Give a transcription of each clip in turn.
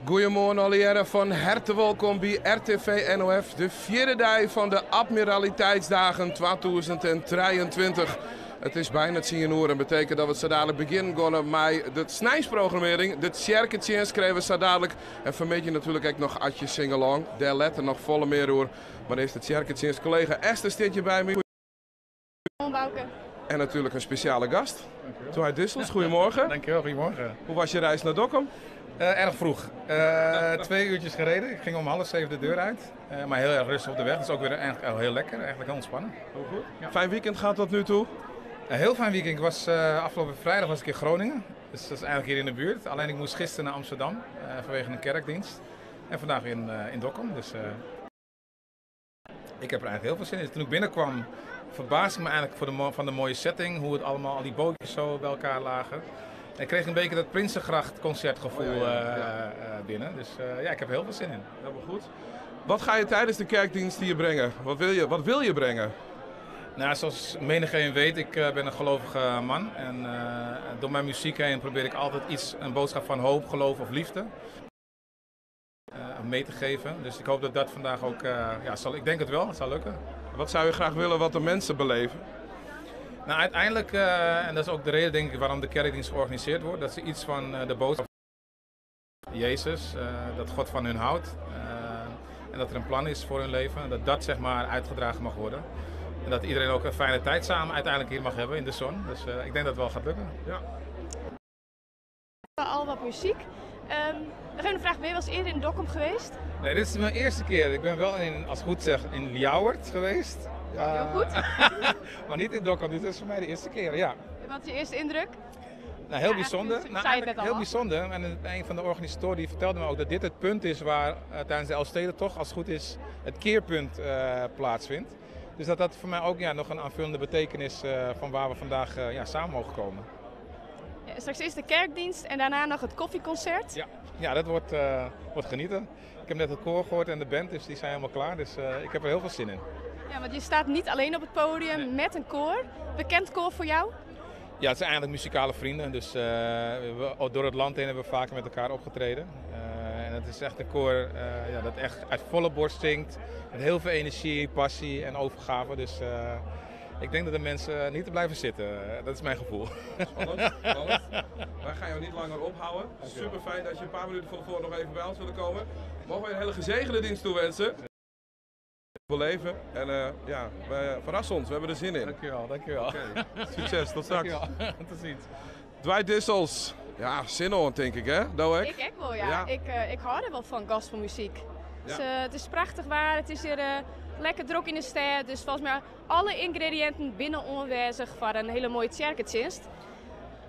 Goedemorgen alliëren, van harte welkom bij RTV NOF, de vierde dag van de Admiraliteitsdagen 2023. Het is bijna 10 uur en betekent dat we zo dadelijk beginnen gaan met de snijsprogrammering. De Tjerketjens krijgen we zo dadelijk. En vanmiddag natuurlijk ook nog Atje Singalong. Daar letten nog volle meer hoor. Maar is de Tjerketjens collega Esther zit je bij me. En natuurlijk een speciale gast. Toei Dissels, goedemorgen. Dankjewel, goedemorgen. Hoe was je reis naar Dokkum? Erg vroeg. 2 uurtjes gereden. Ik ging om 6:30 de deur uit. Maar heel erg rustig op de weg. Dat is ook weer eigenlijk heel lekker. Eigenlijk heel ontspannen. Heel goed. Ja. Fijn weekend gaat tot nu toe? Een heel fijn weekend. Ik was, afgelopen vrijdag was ik in Groningen. Dus dat is eigenlijk hier in de buurt. Alleen ik moest gisteren naar Amsterdam vanwege een kerkdienst. En vandaag weer in Dokkum. Dus ik heb er eigenlijk heel veel zin in. Toen ik binnenkwam verbaasde ik me eigenlijk van de mooie setting. Hoe het allemaal, al die bootjes zo bij elkaar lagen. En ik kreeg een beetje dat Prinsengracht concertgevoel binnen. Dus ja, ik heb er heel veel zin in. Helemaal goed. Wat ga je tijdens de kerkdienst hier brengen? Wat wil je brengen? Nou, zoals menigeen weet, ik ben een gelovige man. En door mijn muziek heen probeer ik altijd een boodschap van hoop, geloof of liefde mee te geven. Dus ik hoop dat dat vandaag ook, ik denk het wel, het zal lukken. Wat zou je graag willen wat de mensen beleven? Nou, uiteindelijk, en dat is ook de reden denk ik waarom de kerkdienst georganiseerd wordt, dat ze iets van de boodschap van Jezus, dat God van hun houdt en dat er een plan is voor hun leven, dat zeg maar uitgedragen mag worden. En dat iedereen ook een fijne tijd samen uiteindelijk hier mag hebben in de zon. Dus ik denk dat het wel gaat lukken. Ja. Al wat muziek. Nog even een vraag, ben je wel eens eerder in Dokkum geweest? Nee, dit is mijn eerste keer. Ik ben wel als ik goed zeg, in Ljouwert geweest. Heel goed. Maar niet in Dokkum, dit is voor mij de eerste keer, ja. Wat is je eerste indruk? Nou, heel bijzonder. Heel bijzonder. En een van de organisatoren die vertelde me ook dat dit het punt is waar tijdens de Elfstedentocht, als het goed is, het keerpunt plaatsvindt. Dus dat voor mij ook nog een aanvullende betekenis van waar we vandaag samen mogen komen. Ja, straks is de kerkdienst en daarna nog het koffieconcert. Ja, dat wordt genieten. Ik heb net het koor gehoord en de band, dus die zijn helemaal klaar. Dus ik heb er heel veel zin in. Ja, want je staat niet alleen op het podium met een koor. Bekend koor voor jou? Ja, het zijn eigenlijk muzikale vrienden. Dus door het land heen hebben we vaker met elkaar opgetreden. En het is echt een koor dat echt uit volle borst zingt. Met heel veel energie, passie en overgave. Dus ik denk dat de mensen niet te blijven zitten. Dat is mijn gevoel. Spannend. Wij gaan jou niet langer ophouden. Super fijn dat je een paar minuten van tevoren nog even bij ons willen komen. Mogen we een hele gezegende dienst toewensen. Beleven en verras ons, we hebben er zin in. Dankjewel. Okay. Succes, tot straks. Tot ziens. Dwight Dissels, ja, zin on denk ik hè? Ik wel ja. Ik hou er wel van gospelmuziek. Ja. Dus, het is prachtig waar, het is hier lekker druk in de stad, dus volgens mij alle ingrediënten binnen aanwezig voor een hele mooie kerkdienst.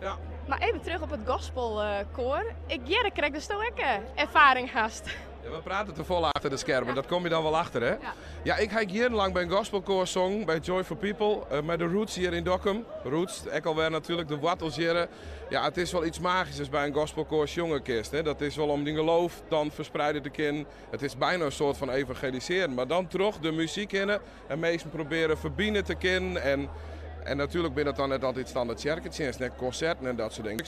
Ja. Maar even terug op het gospelkoor. Ik krijg dus toch ook ervaring gast. Ja, we praten te vol achter de schermen, dat kom je dan wel achter hè? Ja, ik heb jarenlang bij een gospelkoor zong, bij Joy for People, met de Roots hier in Dokkum. Roots, ik alweer natuurlijk de Wattels hier. Ja, het is wel iets magisch bij een gospelkoor jongenkist. Hè? Dat is wel om die geloof dan verspreiden te kunnen. Het is bijna een soort van evangeliseren, maar dan terug de muziek in en meesten proberen verbinden te kennen. En natuurlijk ben het dan net altijd standaard kerkdienst, net concerten en dat soort dingen.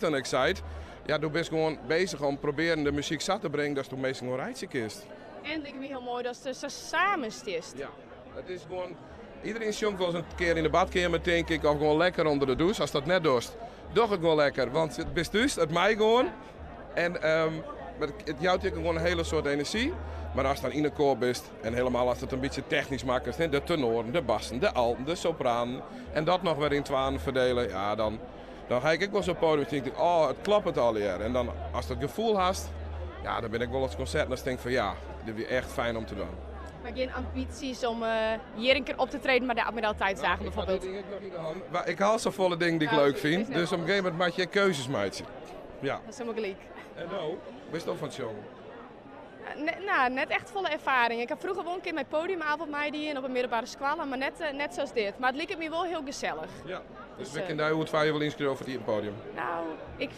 En ik zei het, ja, je bent gewoon bezig om proberen de muziek zat te brengen, dat is toch meestal een rijtje kist. En ik vind heel mooi dat ze samen stist. Ja, het is gewoon, iedereen zongt wel eens een keer in de badkamer denk ik, of gewoon lekker onder de douche. Als dat net doet, doe het gewoon lekker, want het best dus, het mij gewoon. En het jouwt gewoon een hele soort energie. Maar als je dan in een koor bent, en helemaal als het een beetje technisch maakt, de tenoren, de bassen, de alten, de sopraan, en dat nog weer in twaalf verdelen, ja dan ga ik wel zo'n podium en denk ik, oh, het klopt het al hier. En dan, als je het gevoel hast, ja, dan ben ik wel als concert en dan denk ik van ja, dit is echt fijn om te doen. Maar geen ambities om hier een keer op te treden, maar de Admiraliteitsdagen bijvoorbeeld? Ik haal zo'n volle dingen die ik leuk vind, dus op een gegeven moment maak je keuzes, meidje. Ja. Dat is helemaal gelijk. En nou, ben je toch van het jongen? Net echt volle ervaring. Ik heb vroeger wel een keer mijn podiumavond meegedaan op een middelbare school, maar net zoals dit. Maar het leek me wel heel gezellig. Ja. Dus we kunnen hoe het je wel inschrijven over het podium? Nou, ik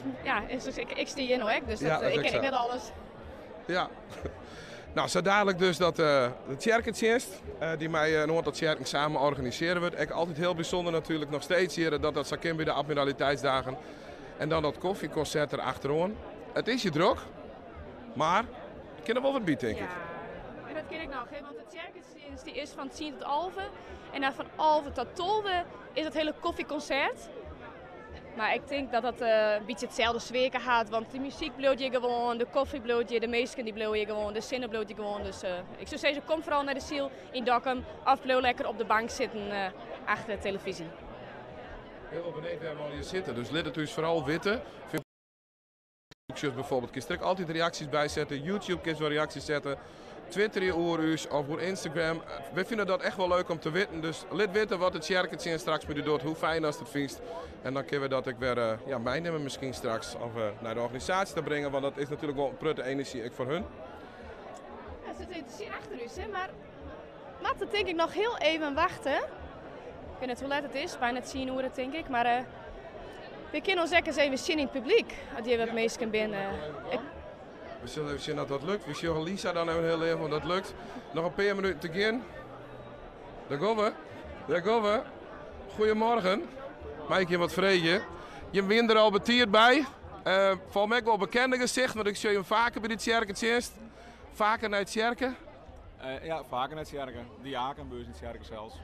sta hier nog, dus ik ken net alles. Ja. Nou, zo dadelijk dus dat de kerkdienst, die mij een aantal kerken samen organiseren wordt. Ik altijd heel bijzonder natuurlijk nog steeds hier dat zo kan bij de Admiraliteitsdagen. En dan dat koffieconcert erachteraan. Het is je druk, maar ik kan er wel wat bij, denk ik. Ja, en dat ken ik nog, hè? Want de circusdienst die is van 10 tot 11 en dan van 11 tot 12 is het hele koffieconcert. Maar ik denk dat dat een beetje hetzelfde sfeer gaat, want de muziek bloot je gewoon, de koffie bloot je, de meesten die bloot je gewoon, de zinnen bloot je gewoon. Dus ik zou zeggen, kom vooral naar de Ziel in Dokkum of bloot lekker op de bank zitten achter de televisie. Heel beneden hebben we al hier zitten, dus let het dus vooral weten. Bijvoorbeeld, kun je er altijd reacties bij zetten, YouTube kun je wel reacties zetten. Twitter je oorus of op Instagram. We vinden dat echt wel leuk om te weten. Dus laat weten wat het circuitje straks met u doet. Hoe fijn als het vindt. En dan kunnen we dat ik weer meenemen misschien straks. Of naar de organisatie te brengen. Want dat is natuurlijk wel een prutte energie ook voor hun. Ja, ze zitten hier achter u, hè? Maar laten we denk ik nog heel even wachten. Ik weet niet hoe laat het is. Bijna 10 uur denk ik. Maar we kunnen ons eens even zien in het publiek. Als je wat meesten binnen. We zullen even zien dat dat lukt. We zien Lisa dan even heel even, want dat lukt. Nog een paar minuten te gaan. Daar gaan we. Daar gaan we. Goedemorgen. Mag ik je wat vragen? Je bent er al betierd bij. Voor mij wel bekende gezicht, want ik zie hem vaker bij de circuitjes. Vaker naar het cirken? Ja, vaker naar het cirken. Diakenbeurs in het cirken zelfs.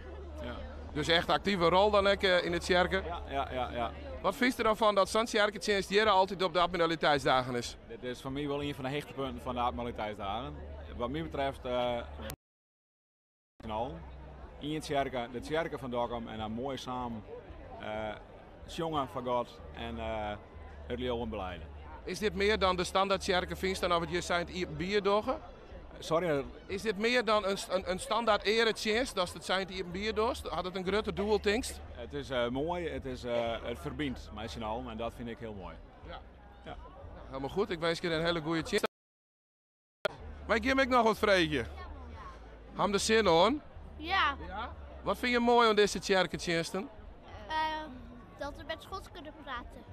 Ja. Dus echt actieve rol dan ook in het cirken? Ja. Wat vind je er dan van dat zo'n circuitjes die altijd op de abnormaliteitsdagen is? Dit is voor mij wel een van de hoogtepunten van de abnormaliteitsdagen. Wat mij betreft, in het cirken, de cirken van Dokkum en dan mooi samen jongen van God en het leven beleiden. Is dit meer dan de standaard cirken vindt dan of het je zijn bier dogen? Sorry. Is dit meer dan een standaard eretjes dat het zijn die bier doest? Had het een grote doel, denkst? Het is mooi, het verbindt mij z'n allen en dat vind ik heel mooi. Ja. Helemaal goed, ik wens je een hele goede chance. Maar ik geef me nog wat vragen. Ham de zin hoor. Ja, Wat vind je mooi aan deze circuitjesten? dat we met Schots kunnen praten.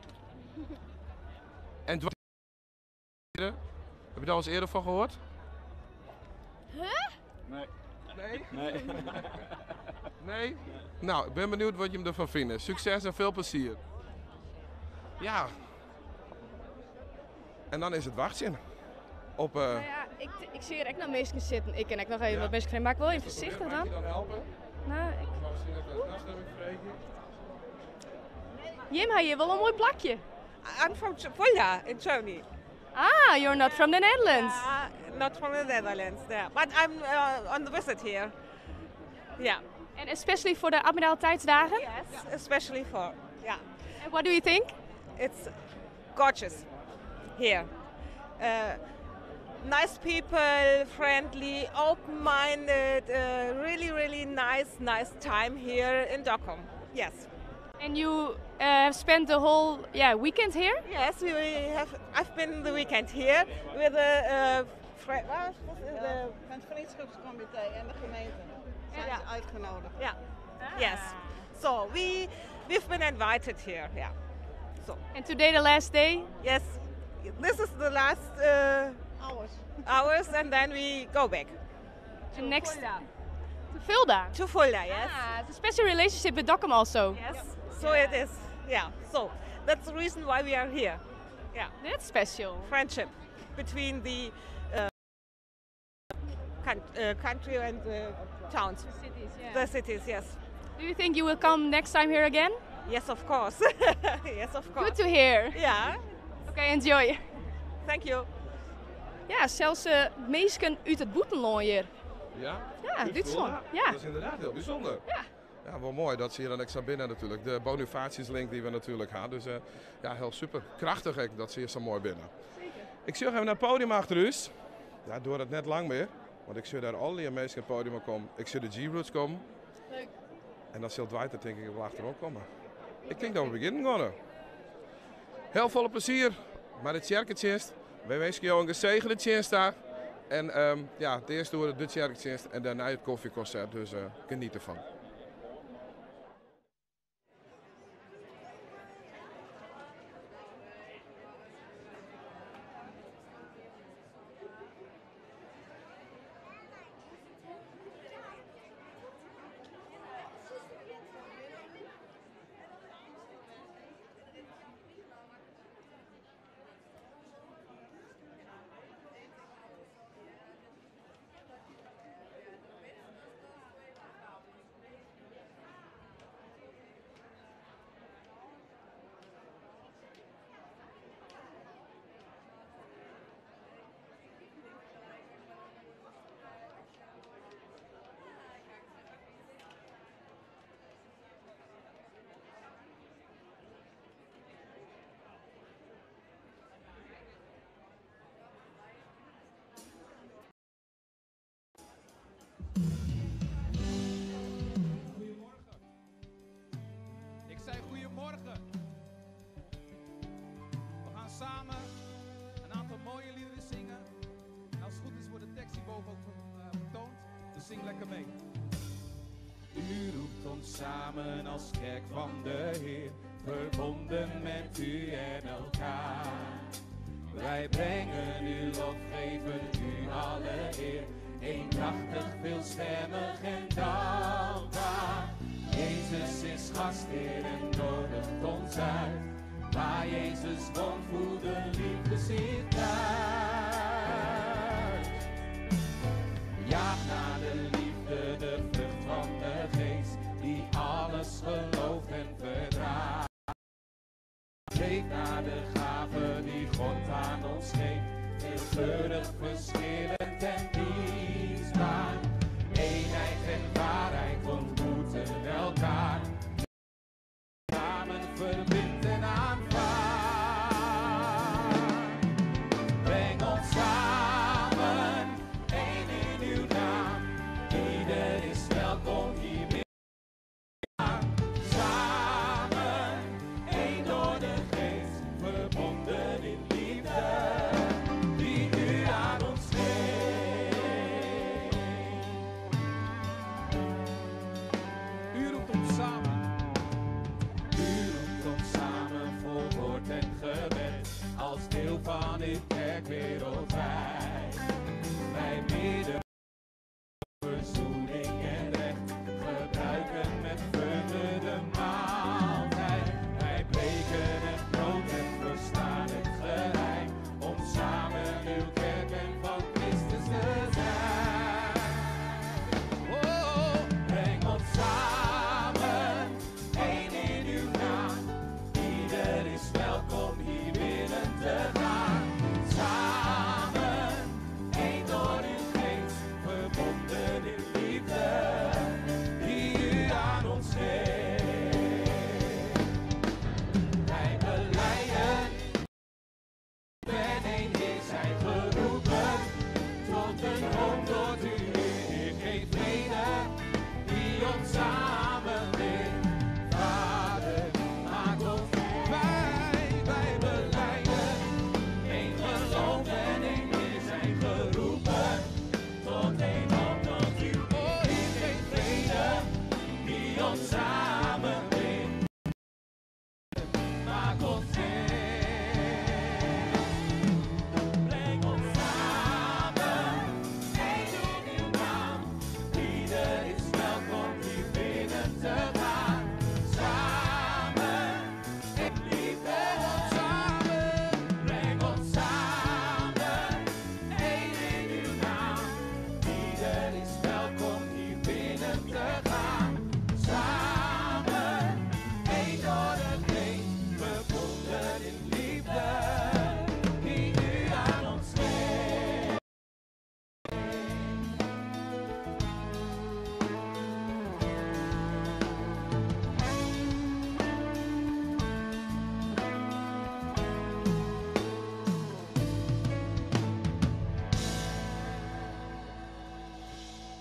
En heb je daar eens eerder van gehoord? Nee. Nee? Nee. Nee? Nou, ik ben benieuwd wat je ervan vindt. Succes en veel plezier. Ja. En dan is het wachten. Op, Nou ja, ik zie hier echt nog mensen zitten. Ik ken echt nog even wat mensen maar ik wil even voorzichtig dan. Mag je dan helpen? Nou, Misschien even een afstemming vregen. Jim, had je wel een mooi plakje. I'm from Fulda in Germany. Ah, you're not from the Netherlands. Not from the Netherlands, yeah. But I'm on the visit here. Yeah. And especially for the Admiraliteitsdagen? Yes, especially for, yeah. And what do you think? It's gorgeous here. Nice people, friendly, open-minded, really, really nice time here in Dokkum. Yes. And you have spent the whole weekend here? Yes, I've been the weekend here with the Van het vriendschapscomité en de gemeente zijn Ja. ze uitgenodigd. Yeah. Yes. So we've been invited here. Yeah. So And today the last day? yes, this is the last hours, and then we go back And next to Fulda. to Fulda. Yes. Ah, it's a special relationship with Dokkum also. Yes. So it is. Yeah. So that's the reason why we are here. Yeah. That's special. Friendship between the country and the towns. Cities, yeah. The cities. Yes. Do you think you will come next time here again? Yes, of course. Yes, of course. Good to hear. Yeah. Okay, enjoy. Thank you. Ja, zelfs meesken uit het Boetenloon hier. Ja? Ja, Duitsland. Ja. Dat is inderdaad heel bijzonder. Ja. Ja, wel mooi. Dat zie je dan extra binnen natuurlijk. De Bonifatius-link die we natuurlijk hadden. Dus ja, heel super. Krachtig hè, dat zie je zo mooi binnen. Zeker. Ik zie nog even naar het podium achter u. Ja, door het net lang meer. Want ik zie daar al die mensen op het podium komen. Ik zie de G-Roots komen. Leuk. En dan zult Dwight denk ik wel achterom komen. Ik denk dat we beginnen gaan. Heel veel plezier met het circuitjes. Wij wensen jou een gezegende tjensdag. En ja, het eerste door de circuitjes en daarna het koffieconcert. Dus geniet ervan. zing lekker mee. U roept ons samen als kerk van de Heer, verbonden met u en elkaar. Wij brengen u lof, geven u alle eer, eendrachtig, veelstemmig en dankbaar. Jezus is gastheer en nodigt ons uit. Waar Jezus woont, voelt de liefde zich uit. Jaag naar de liefde, de vrucht van de geest, die alles gelooft en verdraagt. Geef naar de gave die God aan ons geeft, veelkleurig, verschillend en dienstbaar. Eenheid en waarheid ontmoeten elkaar, samen verbindt en aanvaardt. Breng ons samen, één in uw naam, ieder is welkom hier weer. Samen, één door de geest, verbonden in liefde, die u aan ons geeft. U roept ons samen. U roept ons samen vol woord en gebed, als deel van uw kerk wereldwijd. Wij bidden verzoening en recht, gebruiken met vreugde de maaltijd. Wij breken het brood en verstaan het geheim, om samen uw kerk en van Christus te zijn. Oh, breng ons samen, één in uw naam, ieder is welkom hier binnen te gaan. Samen, één door uw geest, verbonden in liefde, die u aan ons geeft. Wij belijden, ben één Heer zijn geroepen, tot een hoop tot u Heer, geef vrede, die ons samenbindt. Vader, maak ons wij belijden, één geloof en één Heer zijn geroepen, tot één hoop tot u Heer, geef vrede, die ons samenbindt. Maak ons breng ons samen, één in uw naam, ieder is welkom hier binnen te gaan. Samen, in liefde, samen, breng ons samen, één in uw naam, ieder is welkom hier binnen te gaan. Samen, één door de geest, verbonden in liefde, die u aan ons geeft.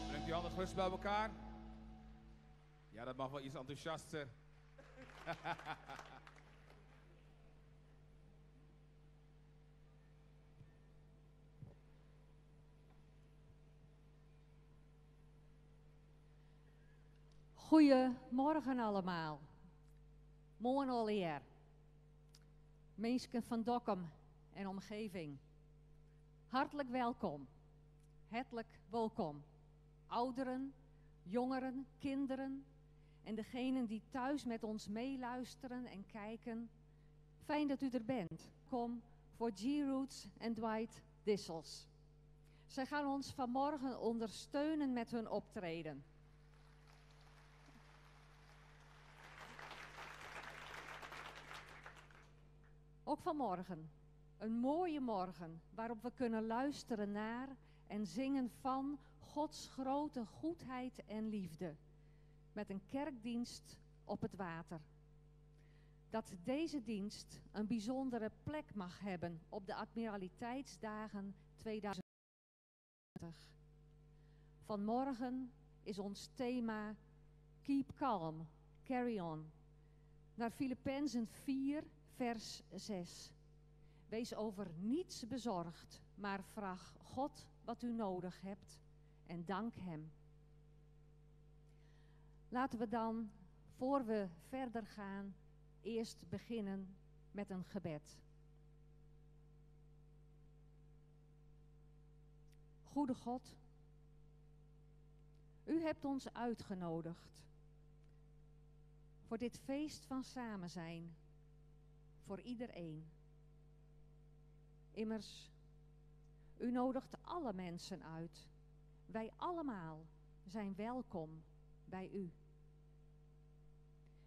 Brengt u handen gerust bij elkaar. Ja, dat mag wel iets enthousiaster. Goedemorgen allemaal. Mooi alweer. Mensen van Dokkum en omgeving. Hartelijk welkom. Hartelijk welkom. Ouderen, jongeren, kinderen en degenen die thuis met ons meeluisteren en kijken. Fijn dat u er bent. Kom voor G. Roots en Dwight Dissels. Zij gaan ons vanmorgen ondersteunen met hun optreden. Ook vanmorgen. Een mooie morgen waarop we kunnen luisteren naar en zingen van Gods grote goedheid en liefde. Met een kerkdienst op het water. Dat deze dienst een bijzondere plek mag hebben op de Admiraliteitsdagen 2020. Vanmorgen is ons thema Keep Calm, Carry On. Naar Filippenzen 4, vers 6. Wees over niets bezorgd, maar vraag God wat u nodig hebt en dank Hem. Laten we dan, voor we verder gaan, eerst beginnen met een gebed. Goede God, u hebt ons uitgenodigd voor dit feest van samen zijn, voor iedereen. Immers, u nodigt alle mensen uit. Wij allemaal zijn welkom bij u.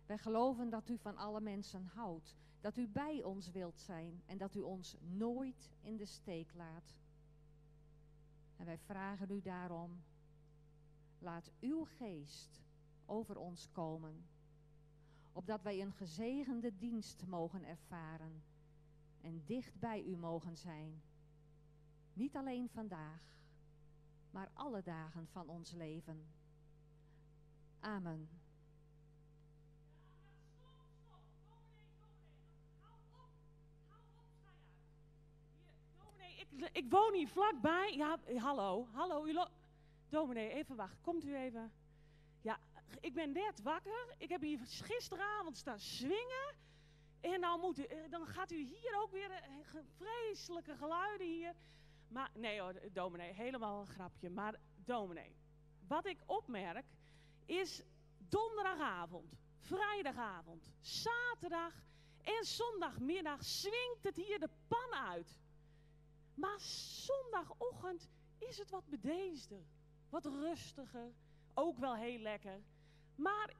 Wij geloven dat u van alle mensen houdt, dat u bij ons wilt zijn en dat u ons nooit in de steek laat. En wij vragen u daarom, laat uw geest over ons komen, opdat wij een gezegende dienst mogen ervaren en dicht bij u mogen zijn. Niet alleen vandaag, maar alle dagen van ons leven. Amen. Ik woon hier vlakbij. Ja, hallo. Dominee, even wachten. Komt u even? Ja, ik ben net wakker. Ik heb hier gisteravond staan swingen. En dan gaat u hier ook weer vreselijke geluiden hier. Maar nee hoor, dominee, helemaal een grapje. Maar dominee, wat ik opmerk is donderdagavond, vrijdagavond, zaterdag en zondagmiddag swingt het hier de pan uit. Maar zondagochtend is het wat bedeesder, wat rustiger, ook wel heel lekker. Maar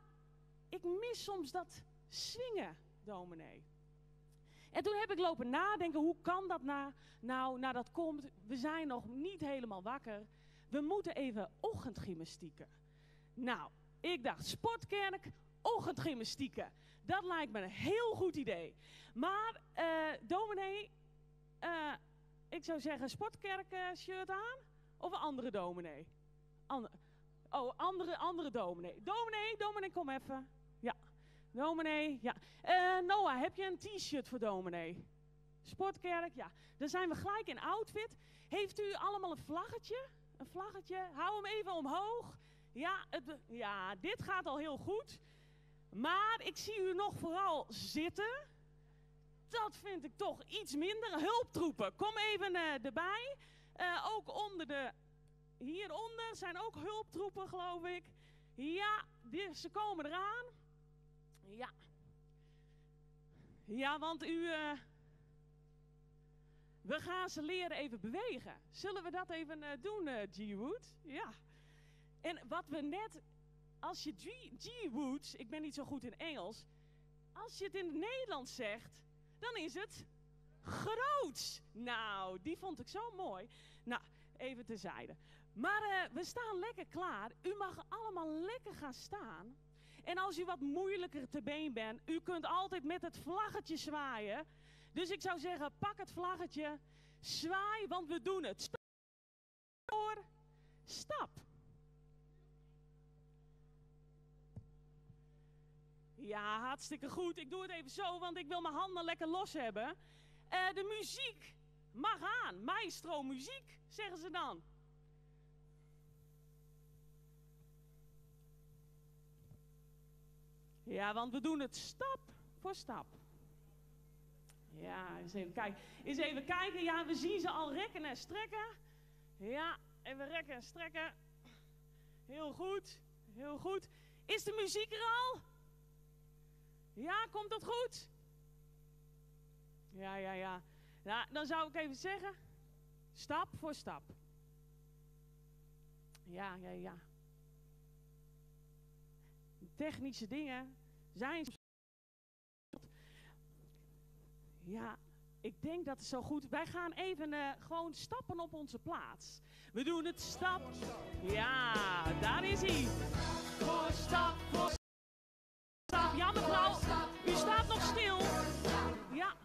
ik mis soms dat swingen, dominee. En toen heb ik lopen nadenken, hoe kan dat nou, dat komt, we zijn nog niet helemaal wakker. We moeten even ochtendgymnastieken. Nou, ik dacht sportkerk, ochtendgymnastieken. Dat lijkt me een heel goed idee. Maar, dominee, ik zou zeggen sportkerk shirt aan of een andere dominee? Andere dominee. Dominee, kom even. Ja, dominee, ja. Noah, heb je een t-shirt voor dominee? Sportkerk, ja. Dan zijn we gelijk in outfit. Heeft u allemaal een vlaggetje? Een vlaggetje? Hou hem even omhoog. Ja, dit gaat al heel goed. Maar ik zie u nog vooral zitten. Dat vind ik toch iets minder. Hulptroepen, kom even erbij. Ook hieronder zijn ook hulptroepen, geloof ik. Ja, ze komen eraan. Ja. Ja, want we gaan ze leren even bewegen. Zullen we dat even doen, G-Wood? Ja. En wat we net, als je G-Woods, ik ben niet zo goed in Engels. Als je het in het Nederlands zegt, dan is het groots. Nou, die vond ik zo mooi. Nou, even terzijde. Maar we staan lekker klaar. U mag allemaal lekker gaan staan. En als u wat moeilijker te been bent, u kunt altijd met het vlaggetje zwaaien. Dus ik zou zeggen, pak het vlaggetje, zwaai, want we doen het. Stap voor, stap. Ja, hartstikke goed. Ik doe het even zo, want ik wil mijn handen lekker los hebben. De muziek mag aan. Maestro muziek, zeggen ze dan. Ja, want we doen het stap voor stap. Ja, eens even kijken. Ja, we zien ze al rekken en strekken. Ja, even rekken en strekken. Heel goed, heel goed. Is de muziek er al? Ja, komt dat goed? Ja. Nou, dan zou ik even zeggen, stap voor stap. Ja. Technische dingen zijn... Ja, ik denk dat het zo goed... Wij gaan even gewoon stappen op onze plaats. We doen het stap... Ja, daar is hij. Voor stap, voor stap. Ja, mevrouw, u staat nog stil. Ja.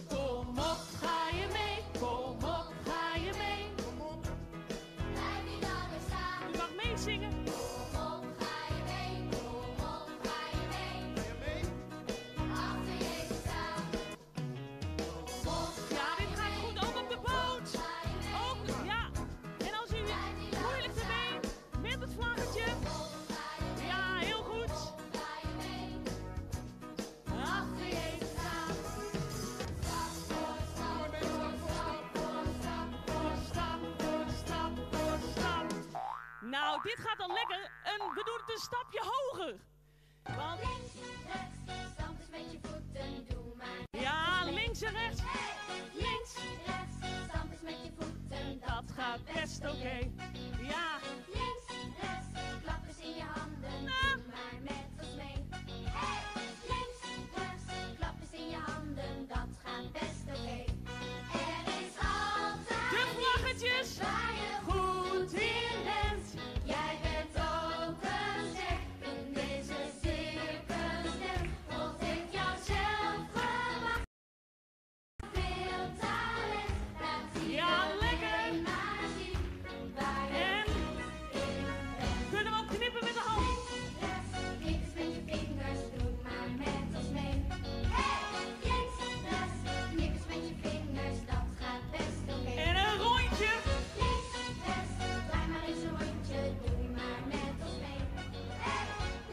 Kom op, ga je mee. Kom op, ga je mee. Blijf niet langer staan. U mag meezingen. Met het vlaggetje. Ja, heel goed. Nou, dit gaat dan lekker. We doen het een stapje hoger. Want... Links, rechts, stamp eens met je voeten, doe maar. Ja, links en rechts. Links, rechts, stamp eens met je voeten, Dat gaat best oké. Ja. Links, rechts, klap eens in je handen, doe maar met ons mee. Links, rechts, klap eens in je handen, dat gaat best oké. Er is altijd de vlaggetjes waar je goed in bent. Jij bent ook een ster in deze circus. Volg ik jou zelf verwacht. Veel talent, laat zie Ja, je lekker. maar zien waar je En kunnen we ook knippen met de hand? rechts, knik eens met je vingers, doe maar met ons mee. Links, rechts, knik eens met je vingers, dat gaat best oké. En een rondje. Links, rechts, draai maar eens een rondje, doe maar met ons mee.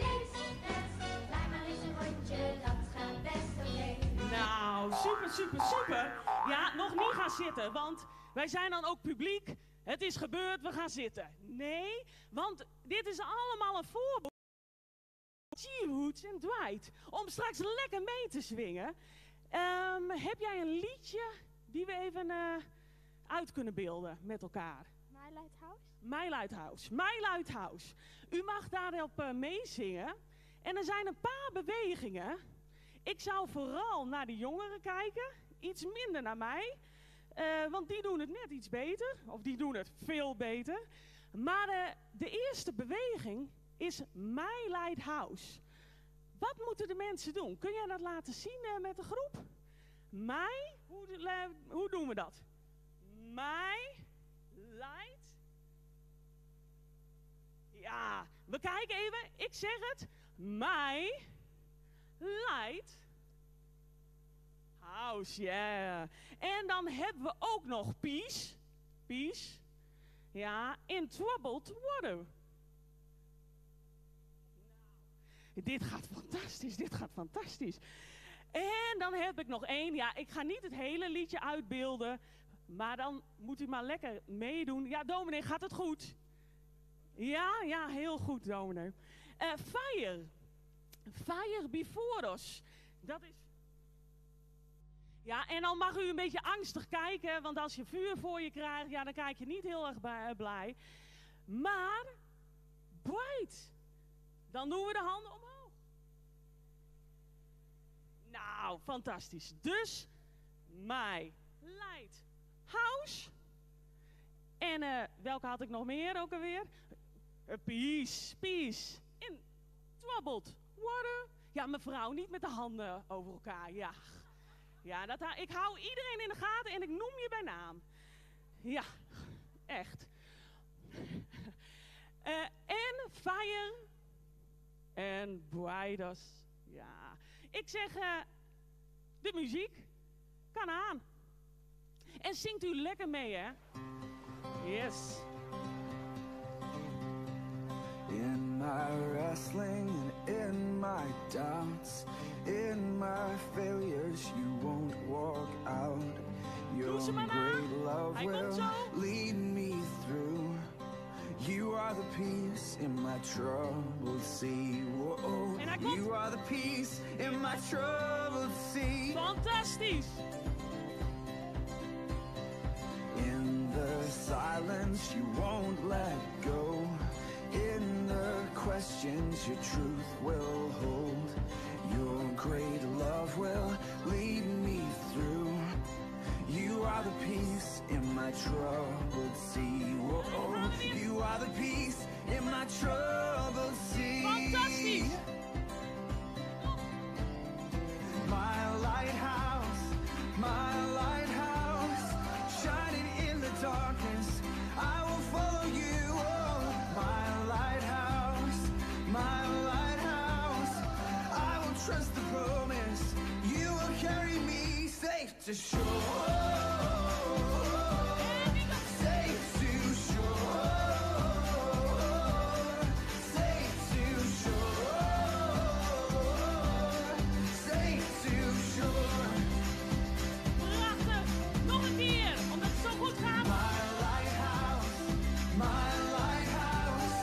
Links, rechts, draai maar eens een rondje, dat gaat best oké. Nou, super, super, super. Ja, nog niet gaan zitten, want wij zijn dan ook publiek. Het is gebeurd, we gaan zitten. Nee, want dit is allemaal een voorbeeld. G-Roots en Dwight. Om straks lekker mee te swingen. Heb jij een liedje die we even uit kunnen beelden met elkaar? My Lighthouse? My Lighthouse. My Lighthouse. U mag daarop meezingen. En er zijn een paar bewegingen. Ik zou vooral naar de jongeren kijken. Iets minder naar mij. Want die doen het net iets beter. Of die doen het veel beter. Maar de eerste beweging is My Lighthouse. Wat moeten de mensen doen? Kun jij dat laten zien met de groep? Hoe doen we dat? My Light. Ja, we kijken even. Ik zeg het. My Light House, yeah. En dan hebben we ook nog Peace. Peace. Ja, in Troubled Water. Dit gaat fantastisch, dit gaat fantastisch. En dan heb ik nog één. Ja, ik ga niet het hele liedje uitbeelden. Maar dan moet u maar lekker meedoen. Ja, dominee, gaat het goed? Ja, heel goed, dominee. Fire. Fire before us. Dat is... Ja, en dan mag u een beetje angstig kijken. Want als je vuur voor je krijgt, ja, dan kijk je niet heel erg blij. Maar, bright. Dan doen we de handen omhoog. Nou, fantastisch. Dus, My Lighthouse. En welke had ik nog meer ook alweer? Peace, peace. In Troubled Water. Ja, mevrouw, niet met de handen over elkaar. Ja, ik hou iedereen in de gaten en ik noem je bij naam. Ja, echt. En Fire en Bright. Ja, ik zeg, de muziek kan aan. En zingt u lekker mee, hè? Yes. In my wrestling and in my doubts, in my failures, you won't walk out. Your great love will lead me through. You are the peace in my troubled sea. Whoa, you are the peace in my troubled sea. Fantastisch. In the silence, you won't let go. In the questions, your truth will hold. Your great love will lead me through. You are the peace in my troubled sea. Whoa, you are the peace in my troubled sea. Fantastisch. My lighthouse, shining in the darkness, I will follow you. Oh, my lighthouse, I will trust the promise. You will carry me safe to shore. Safe to shore. Safe to shore. Safe to shore. Prachtig. Nog een keer, omdat het zo goed gaat. My lighthouse,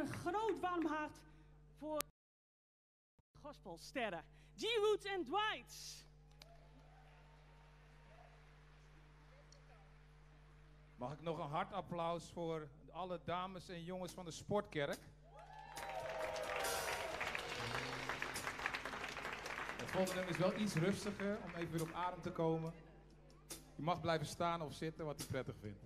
een groot warm hart voor gospelsterren. G-Roots en Dwights. Mag ik nog een hard applaus voor alle dames en jongens van de Sportkerk? De volgende nummer is wel iets rustiger om even weer op adem te komen. Je mag blijven staan of zitten wat u prettig vindt.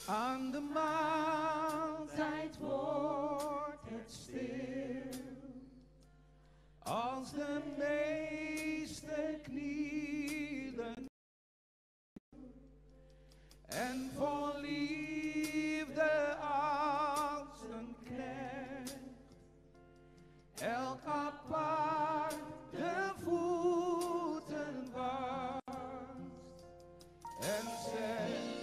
Aan de maaltijd wordt het stil, als de meesten knielen en vol liefde als een knecht elk apart de voeten wast en zegt: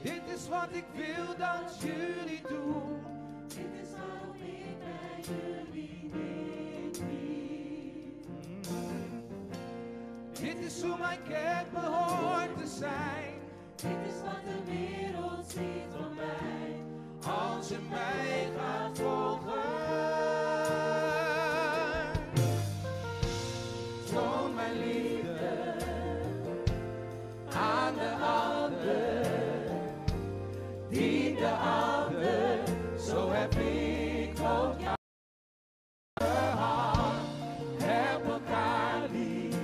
dit is wat ik wil dat jullie doen. Dit is waarom ik bij jullie neem. Dit is hoe mijn kerk behoort te zijn. Dit is wat de wereld ziet van mij. Als je mij gaat volgen. Toon mijn liefde aan de ander. Dien de ander, zo heb ik ook jou gehad. Heb elkaar lief,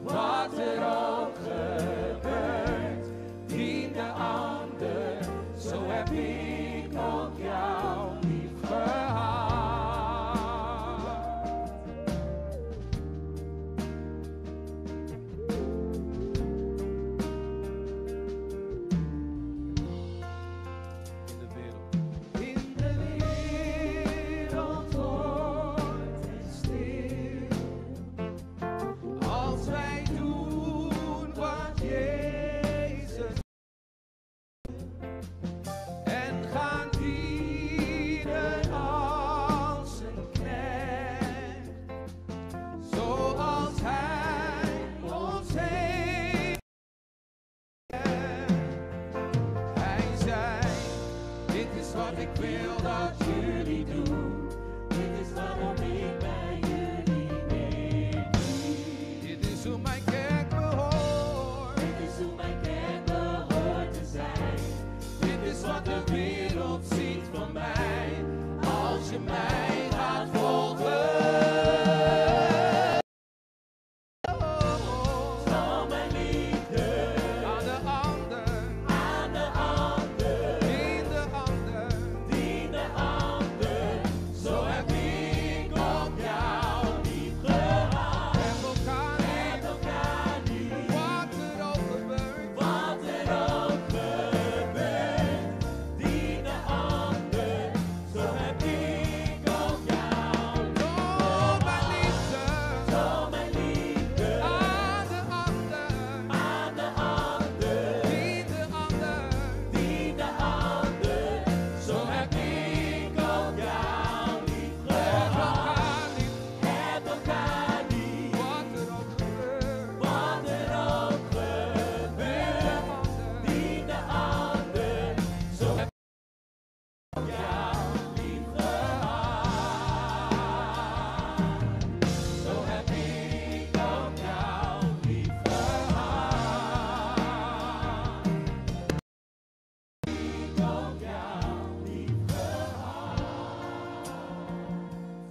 wat er ook gebeurt. Dien de ander, zo heb ik ook jou lief gehad.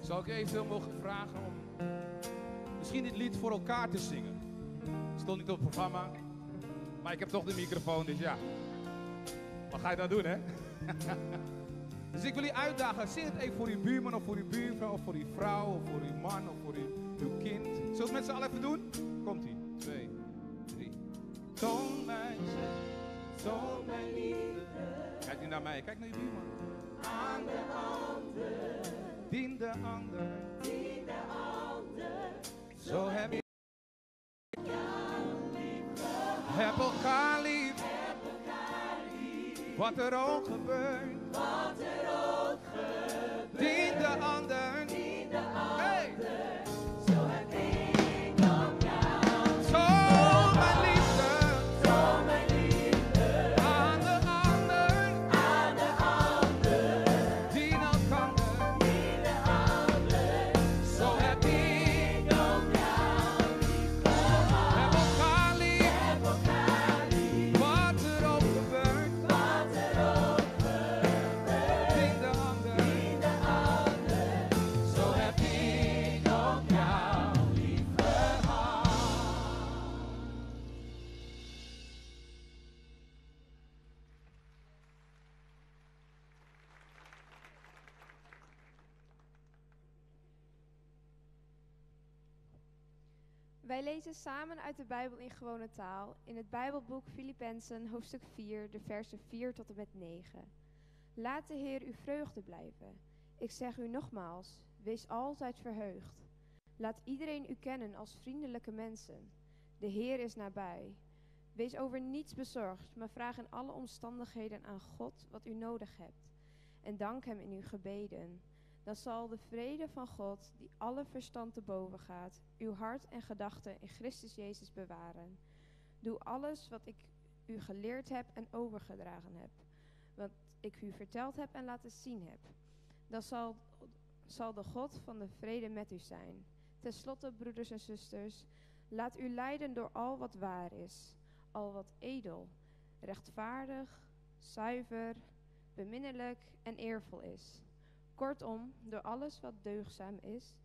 Zou ik eventueel mogen vragen om misschien dit lied voor elkaar te zingen? Het stond niet op het programma, maar ik heb toch de microfoon, dus ja. Wat ga je dan doen, hè? Dus ik wil je uitdagen, zing het even voor je buurman of voor je buurvrouw of voor je vrouw of voor je man of voor uw kind. Zullen we het met z'n allen even doen? Komt-ie. 2, 3. Toon mij liefde. Kijk nu naar mij, kijk naar je buurman. Aan de ander. Dien de ander. Dien de ander. Zo heb je jou lief gehad. Heb elkaar lief. Heb elkaar lief. Wat er ook gebeurt, dient de ander. Hey! Zo heb ik ook jou. Zo mijn liefde, aan de ander, dien elkander. Zo heb ik ook jou lief gehad. Heb elkaar lief, wat er ook gebeurt, dien de ander. Zo heb ik ook jou lief gehad. Wij lezen samen uit de Bijbel in gewone taal in het Bijbelboek Filippenzen hoofdstuk 4, de versen 4 tot en met 9. Laat de Heer uw vreugde blijven. Ik zeg u nogmaals, wees altijd verheugd. Laat iedereen u kennen als vriendelijke mensen. De Heer is nabij. Wees over niets bezorgd, maar vraag in alle omstandigheden aan God wat u nodig hebt. En dank hem in uw gebeden. Dan zal de vrede van God, die alle verstand te boven gaat, uw hart en gedachten in Christus Jezus bewaren. Doe alles wat ik u geleerd heb en overgedragen heb, wat ik u verteld heb en laten zien heb. Dan zal de God van de vrede met u zijn. Ten slotte, broeders en zusters, laat u leiden door al wat waar is, al wat edel, rechtvaardig, zuiver, beminnelijk en eervol is. Kortom, door alles wat deugdzaam is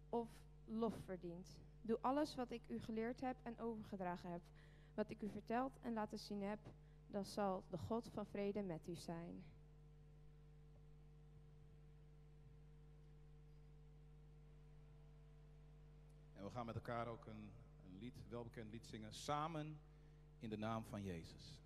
of lof verdient. Doe alles wat ik u geleerd heb en overgedragen heb, wat ik u verteld en laten zien heb, dan zal de God van vrede met u zijn. En we gaan met elkaar ook een lied, welbekend lied zingen, samen in de naam van Jezus.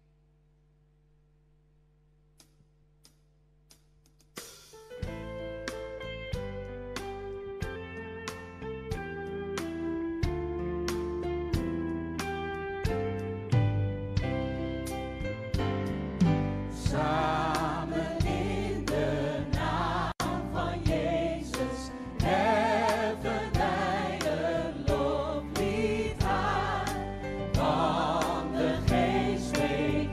Samen in de naam van Jezus heffen wij een loflied aan, want de Geest spreekt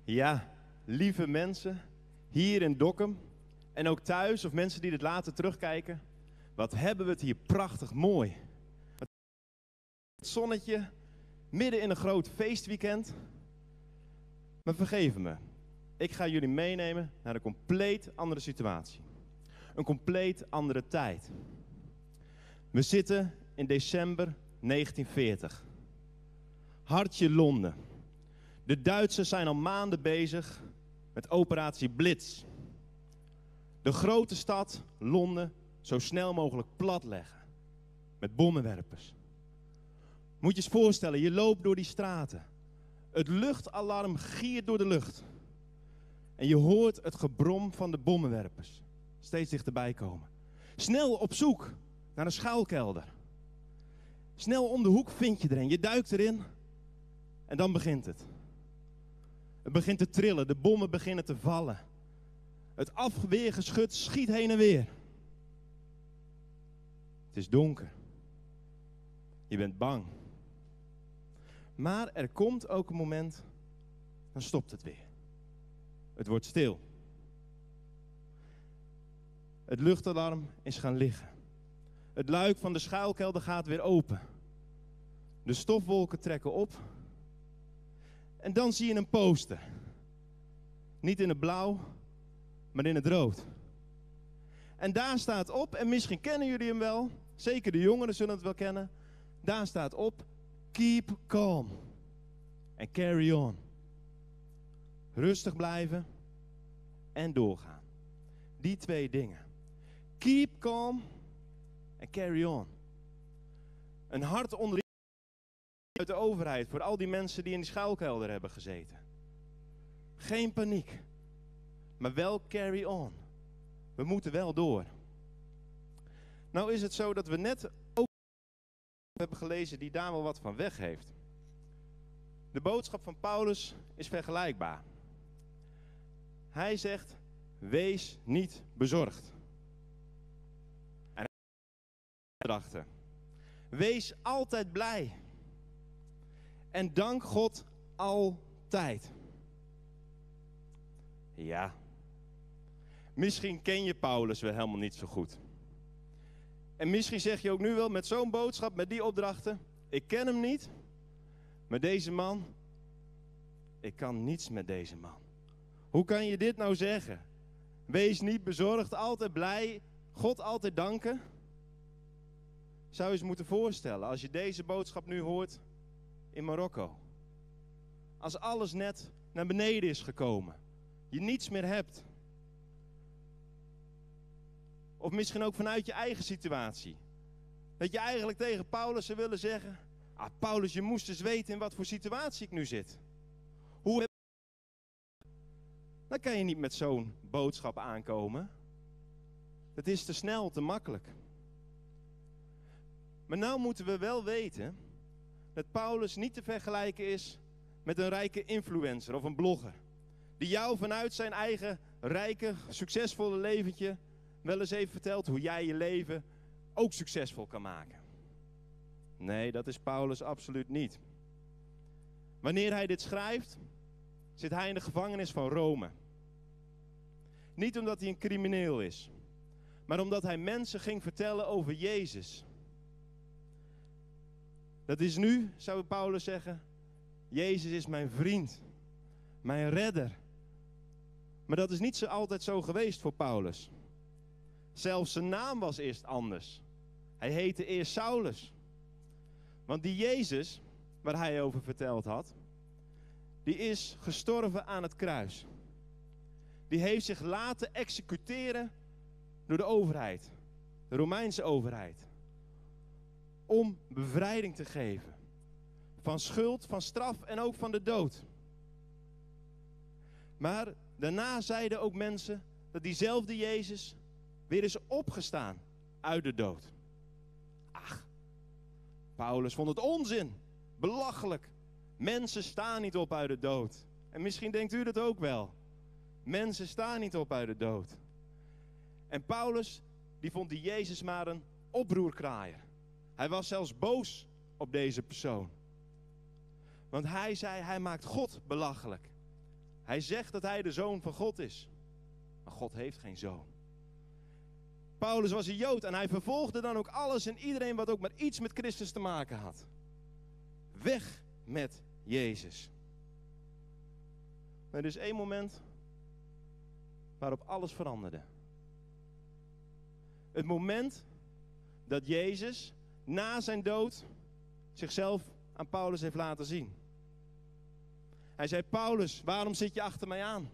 Ja, lieve mensen, hier in Dokkum en ook thuis of mensen die dit later terugkijken. Wat hebben we het hier prachtig mooi. Het zonnetje, midden in een groot feestweekend. Maar vergeef me, ik ga jullie meenemen naar een compleet andere situatie. Een compleet andere tijd. We zitten in december 1940. Hartje Londen. De Duitsers zijn al maanden bezig met operatie Blitz. De grote stad, Londen, zo snel mogelijk platleggen. Met bommenwerpers. Moet je eens voorstellen, je loopt door die straten. Het luchtalarm giert door de lucht. En je hoort het gebrom van de bommenwerpers steeds dichterbij komen. Snel op zoek naar een schuilkelder. Snel om de hoek vind je er een. Je duikt erin en dan begint het. Het begint te trillen, de bommen beginnen te vallen. Het afweergeschut schiet heen en weer. Het is donker. Je bent bang. Maar er komt ook een moment, dan stopt het weer. Het wordt stil. Het luchtalarm is gaan liggen. Het luik van de schuilkelder gaat weer open. De stofwolken trekken op. En dan zie je een poster. Niet in het blauw, maar in het rood. En daar staat op, en misschien kennen jullie hem wel, zeker de jongeren zullen het wel kennen. Daar staat op, keep calm en carry on. Rustig blijven en doorgaan. Die twee dingen. Keep calm en carry on. Een hart onder uit de overheid voor al die mensen die in die schuilkelder hebben gezeten. Geen paniek, maar wel carry on. We moeten wel door. Nou is het zo dat we net ook hebben gelezen die daar wel wat van weg heeft. De boodschap van Paulus is vergelijkbaar. Hij zegt, wees niet bezorgd. En hij dachten, wees altijd blij. En dank God altijd. Ja. Misschien ken je Paulus wel helemaal niet zo goed. En misschien zeg je ook nu wel met zo'n boodschap, met die opdrachten, ik ken hem niet, maar deze man, ik kan niets met deze man. Hoe kan je dit nou zeggen? Wees niet bezorgd, altijd blij, God altijd danken. Zou je eens moeten voorstellen, als je deze boodschap nu hoort in Marokko. Als alles net naar beneden is gekomen, je niets meer hebt. Of misschien ook vanuit je eigen situatie. Dat je eigenlijk tegen Paulus zou willen zeggen, Paulus, je moest eens weten in wat voor situatie ik nu zit. Dan kan je niet met zo'n boodschap aankomen. Dat is te snel, te makkelijk. Maar nou moeten we wel weten dat Paulus niet te vergelijken is met een rijke influencer of een blogger. Die jou vanuit zijn eigen rijke, succesvolle leventje wel eens even vertelt hoe jij je leven ook succesvol kan maken. Nee, dat is Paulus absoluut niet. Wanneer hij dit schrijft, zit hij in de gevangenis van Rome. Niet omdat hij een crimineel is, maar omdat hij mensen ging vertellen over Jezus. Dat is nu, zou Paulus zeggen, Jezus is mijn vriend, mijn redder. Maar dat is niet zo altijd zo geweest voor Paulus. Zelfs zijn naam was eerst anders. Hij heette eerst Saulus. Want die Jezus, waar hij over verteld had, die is gestorven aan het kruis. Die heeft zich laten executeren door de overheid, de Romeinse overheid. Om bevrijding te geven van schuld, van straf en ook van de dood. Maar daarna zeiden ook mensen dat diezelfde Jezus weer is opgestaan uit de dood. Ach, Paulus vond het onzin, belachelijk. Mensen staan niet op uit de dood. En misschien denkt u dat ook wel. Mensen staan niet op uit de dood. En Paulus, die vond die Jezus maar een oproerkraaier. Hij was zelfs boos op deze persoon. Want hij zei, hij maakt God belachelijk. Hij zegt dat hij de zoon van God is. Maar God heeft geen zoon. Paulus was een Jood en hij vervolgde dan ook alles en iedereen wat ook maar iets met Christus te maken had. Weg met Jezus. Maar er is één moment waarop alles veranderde. Het moment dat Jezus na zijn dood zichzelf aan Paulus heeft laten zien. Hij zei, Paulus, waarom zit je achter mij aan?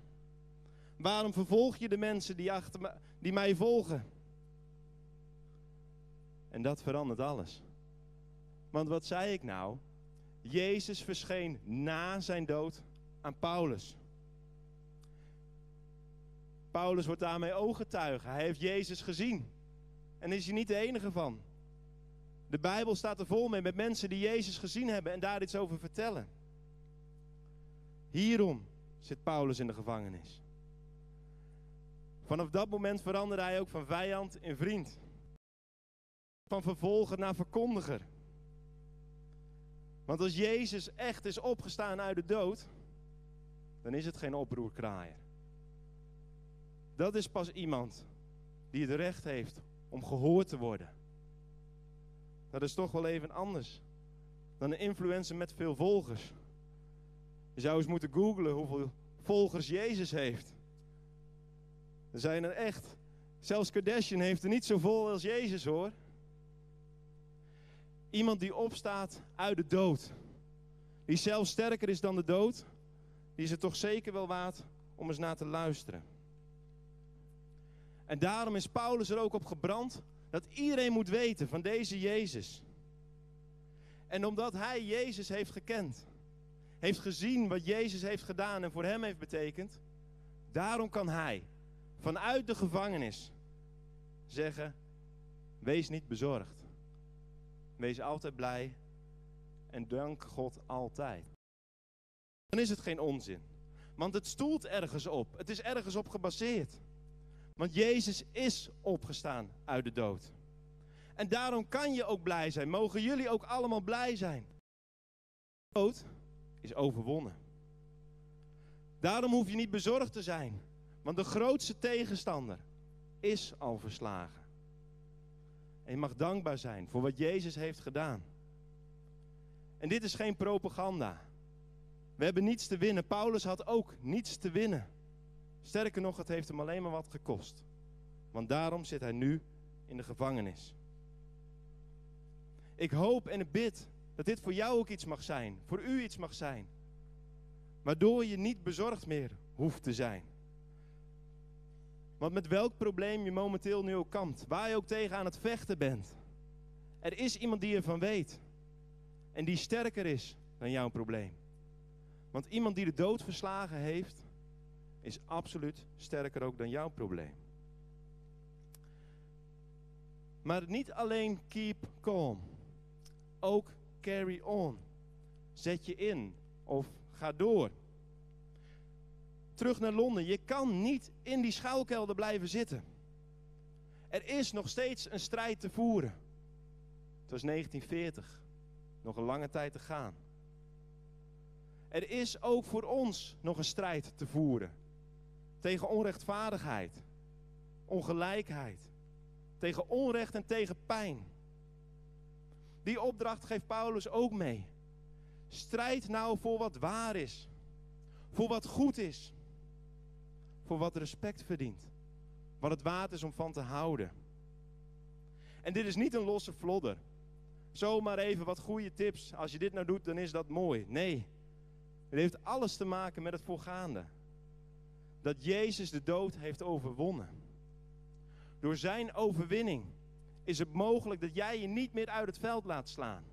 Waarom vervolg je de mensen die mij volgen? En dat verandert alles. Want wat zei ik nou? Jezus verscheen na zijn dood aan Paulus. Paulus wordt daarmee ooggetuige. Hij heeft Jezus gezien. En daar is hij niet de enige van. De Bijbel staat er vol mee met mensen die Jezus gezien hebben en daar iets over vertellen. Hierom zit Paulus in de gevangenis. Vanaf dat moment veranderde hij ook van vijand in vriend. Van vervolger naar verkondiger. Want als Jezus echt is opgestaan uit de dood, dan is het geen oproerkraaier. Dat is pas iemand die het recht heeft om gehoord te worden. Dat is toch wel even anders dan een influencer met veel volgers. Je zou eens moeten googlen hoeveel volgers Jezus heeft. Er zijn er echt. Zelfs Kardashian heeft er niet zoveel als Jezus, hoor. Iemand die opstaat uit de dood. Die zelfs sterker is dan de dood. Die is het toch zeker wel waard om eens naar te luisteren. En daarom is Paulus er ook op gebrand dat iedereen moet weten van deze Jezus. En omdat hij Jezus heeft gekend, heeft gezien wat Jezus heeft gedaan en voor hem heeft betekend, daarom kan hij vanuit de gevangenis zeggen, wees niet bezorgd. Wees altijd blij en dank God altijd. Dan is het geen onzin, want het stoelt ergens op. Het is ergens op gebaseerd. Want Jezus is opgestaan uit de dood. En daarom kan je ook blij zijn. Mogen jullie ook allemaal blij zijn. De dood is overwonnen. Daarom hoef je niet bezorgd te zijn. Want de grootste tegenstander is al verslagen. En je mag dankbaar zijn voor wat Jezus heeft gedaan. En dit is geen propaganda. We hebben niets te winnen. Paulus had ook niets te winnen. Sterker nog, het heeft hem alleen maar wat gekost. Want daarom zit hij nu in de gevangenis. Ik hoop en ik bid dat dit voor jou ook iets mag zijn. Voor u iets mag zijn. Waardoor je niet bezorgd meer hoeft te zijn. Want met welk probleem je momenteel nu ook kampt. Waar je ook tegen aan het vechten bent. Er is iemand die ervan weet. En die sterker is dan jouw probleem. Want iemand die de dood verslagen heeft, is absoluut sterker ook dan jouw probleem. Maar niet alleen keep calm. Ook carry on. Zet je in of ga door. Terug naar Londen. Je kan niet in die schuilkelder blijven zitten. Er is nog steeds een strijd te voeren. Het was 1940. Nog een lange tijd te gaan. Er is ook voor ons nog een strijd te voeren. Tegen onrechtvaardigheid, ongelijkheid, tegen onrecht en tegen pijn. Die opdracht geeft Paulus ook mee. Strijd nou voor wat waar is, voor wat goed is, voor wat respect verdient, wat het waard is om van te houden. En dit is niet een losse vlodder. Zomaar even wat goede tips. Als je dit nou doet, dan is dat mooi. Nee, het heeft alles te maken met het voorgaande. Dat Jezus de dood heeft overwonnen. Door zijn overwinning is het mogelijk dat jij je niet meer uit het veld laat slaan.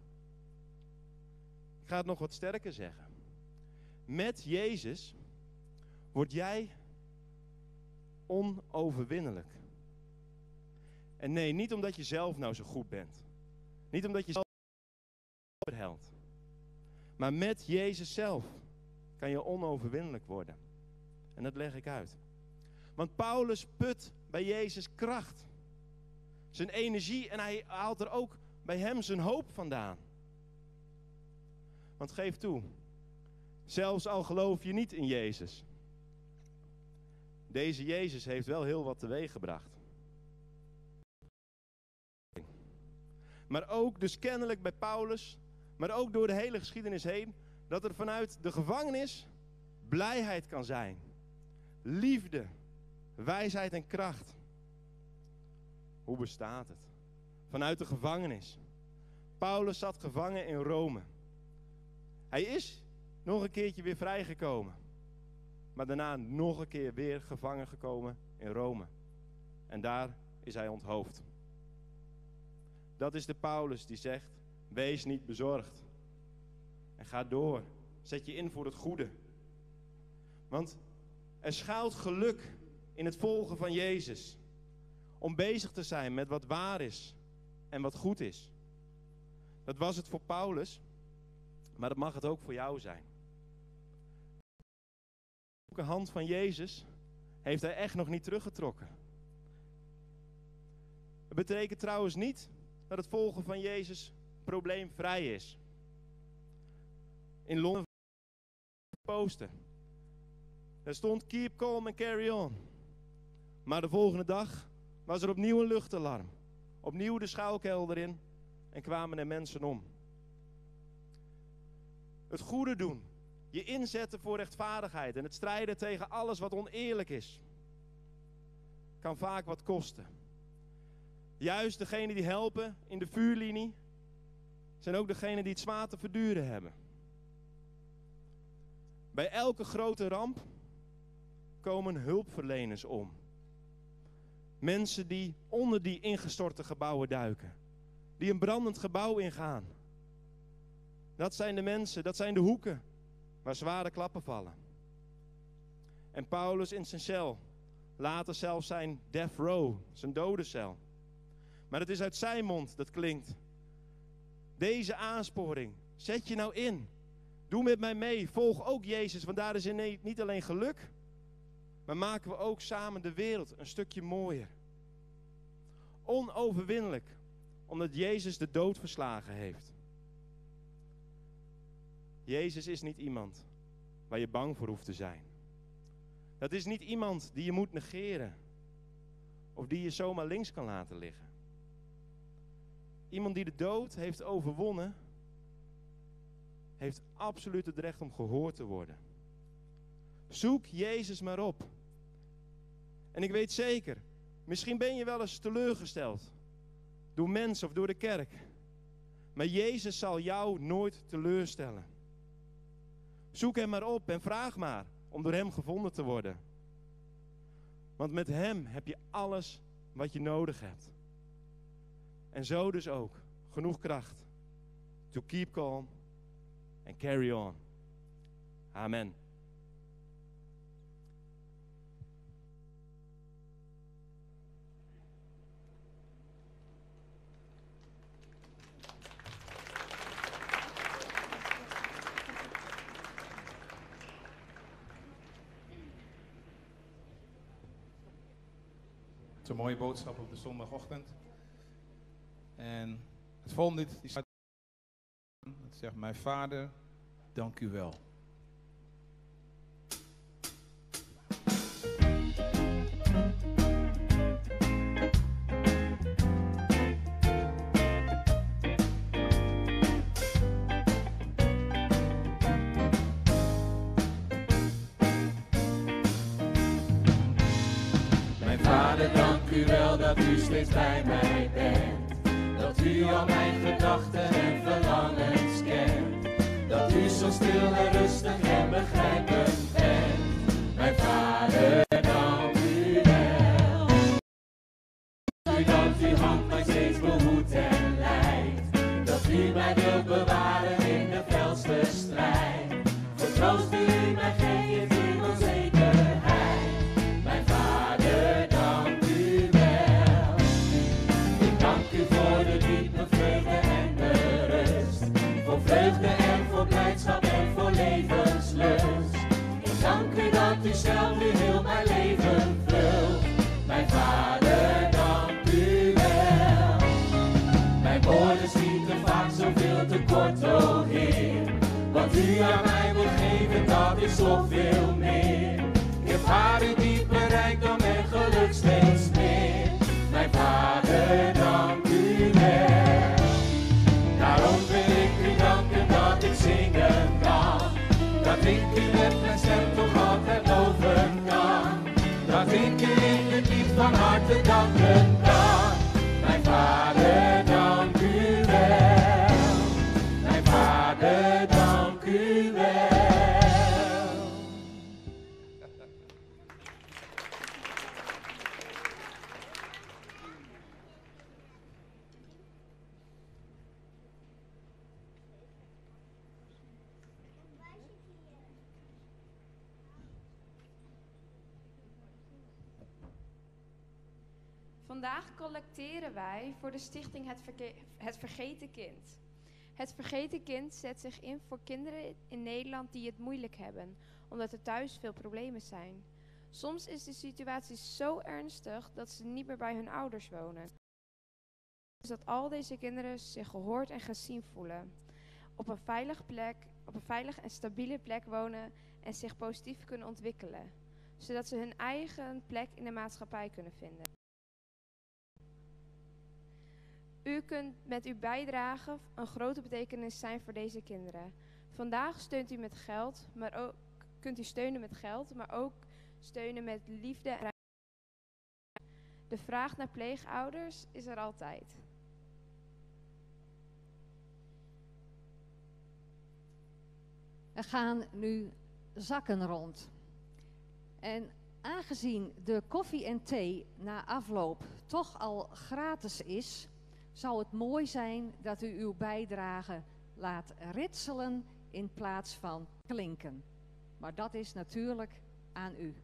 Ik ga het nog wat sterker zeggen. Met Jezus word jij onoverwinnelijk. En nee, niet omdat je zelf nou zo goed bent. Niet omdat je zelf held. Maar met Jezus zelf kan je onoverwinnelijk worden. En dat leg ik uit. Want Paulus put bij Jezus kracht. Zijn energie en hij haalt er ook bij hem zijn hoop vandaan. Want geef toe. Zelfs al geloof je niet in Jezus. Deze Jezus heeft wel heel wat teweeggebracht. Maar ook dus kennelijk bij Paulus, maar ook door de hele geschiedenis heen, dat er vanuit de gevangenis blijheid kan zijn. Liefde, wijsheid en kracht. Hoe bestaat het? Vanuit de gevangenis. Paulus zat gevangen in Rome. Hij is nog een keertje weer vrijgekomen. Maar daarna nog een keer weer gevangen gekomen in Rome. En daar is hij onthoofd. Dat is de Paulus die zegt, wees niet bezorgd. En ga door. Zet je in voor het goede. Want er schuilt geluk in het volgen van Jezus. Om bezig te zijn met wat waar is en wat goed is. Dat was het voor Paulus, maar dat mag het ook voor jou zijn. De hand van Jezus heeft hij echt nog niet teruggetrokken. Het betekent trouwens niet dat het volgen van Jezus probleemvrij is. In Londen posten. Er stond keep calm and carry on. Maar de volgende dag was er opnieuw een luchtalarm. Opnieuw de schuilkelder in en kwamen er mensen om. Het goede doen. Je inzetten voor rechtvaardigheid en het strijden tegen alles wat oneerlijk is. Kan vaak wat kosten. Juist degenen die helpen in de vuurlinie zijn ook degenen die het zwaar te verduren hebben. Bij elke grote ramp komen hulpverleners om. Mensen die onder die ingestorte gebouwen duiken. Die een brandend gebouw ingaan. Dat zijn de mensen, dat zijn de hoeken waar zware klappen vallen. En Paulus in zijn cel. Later zelfs zijn death row, zijn dodencel. Maar het is uit zijn mond dat klinkt. Deze aansporing, zet je nou in. Doe met mij mee, volg ook Jezus, want daar is niet alleen geluk, maar maken we ook samen de wereld een stukje mooier. Onoverwinnelijk, omdat Jezus de dood verslagen heeft. Jezus is niet iemand waar je bang voor hoeft te zijn. Dat is niet iemand die je moet negeren of die je zomaar links kan laten liggen. Iemand die de dood heeft overwonnen, heeft absoluut het recht om gehoord te worden. Zoek Jezus maar op. En ik weet zeker, misschien ben je wel eens teleurgesteld door mensen of door de kerk. Maar Jezus zal jou nooit teleurstellen. Zoek hem maar op en vraag maar om door hem gevonden te worden. Want met hem heb je alles wat je nodig hebt. En zo dus ook genoeg kracht to keep calm and carry on. Amen. Het is een mooie boodschap op de zondagochtend. En het volgende lied, die het zegt, mijn Vader, dank u wel. Mijn Vader, dank u wel dat u steeds bij mij bent. Dat u al mijn gedachten en verlangens kent. Dat u zo stil en rustig en begrijpend bent. Mijn Vader, dank u wel. U dat uw hand mij steeds behoedt en leidt. Dat u mij wilt bewaren in de felste strijd. Voor troost die u mij geeft in onzekerheid. Mijn Vader, dank u wel. Ik dank u voor de diepe vreugde en de rust. Voor vreugde en voor blijdschap en voor levenslust. Ik dank u dat u zelf nu heel mijn leven vult. Mijn Vader, dank u wel. Mijn woorden schieten vaak zoveel tekort, o Heer. Wat u aan mij wil geven, dat is zoveel meer. Ik ervaar uw diepe elke dag. Mijn Vader, dank u wel. Mijn Vader, dank u wel. Vandaag collecteren wij voor de stichting Het Vergeten Kind. Het Vergeten Kind zet zich in voor kinderen in Nederland die het moeilijk hebben, omdat er thuis veel problemen zijn. Soms is de situatie zo ernstig dat ze niet meer bij hun ouders wonen. Dus dat al deze kinderen zich gehoord en gezien voelen. Op een veilige en stabiele plek wonen en zich positief kunnen ontwikkelen. Zodat ze hun eigen plek in de maatschappij kunnen vinden. U kunt met uw bijdrage een grote betekenis zijn voor deze kinderen. Vandaag steunt u met geld, kunt u steunen met geld, maar ook steunen met liefde en ruimte. De vraag naar pleegouders is er altijd. Er gaan nu zakken rond. En aangezien de koffie en thee na afloop toch al gratis is, zou het mooi zijn dat u uw bijdrage laat ritselen in plaats van klinken. Maar dat is natuurlijk aan u.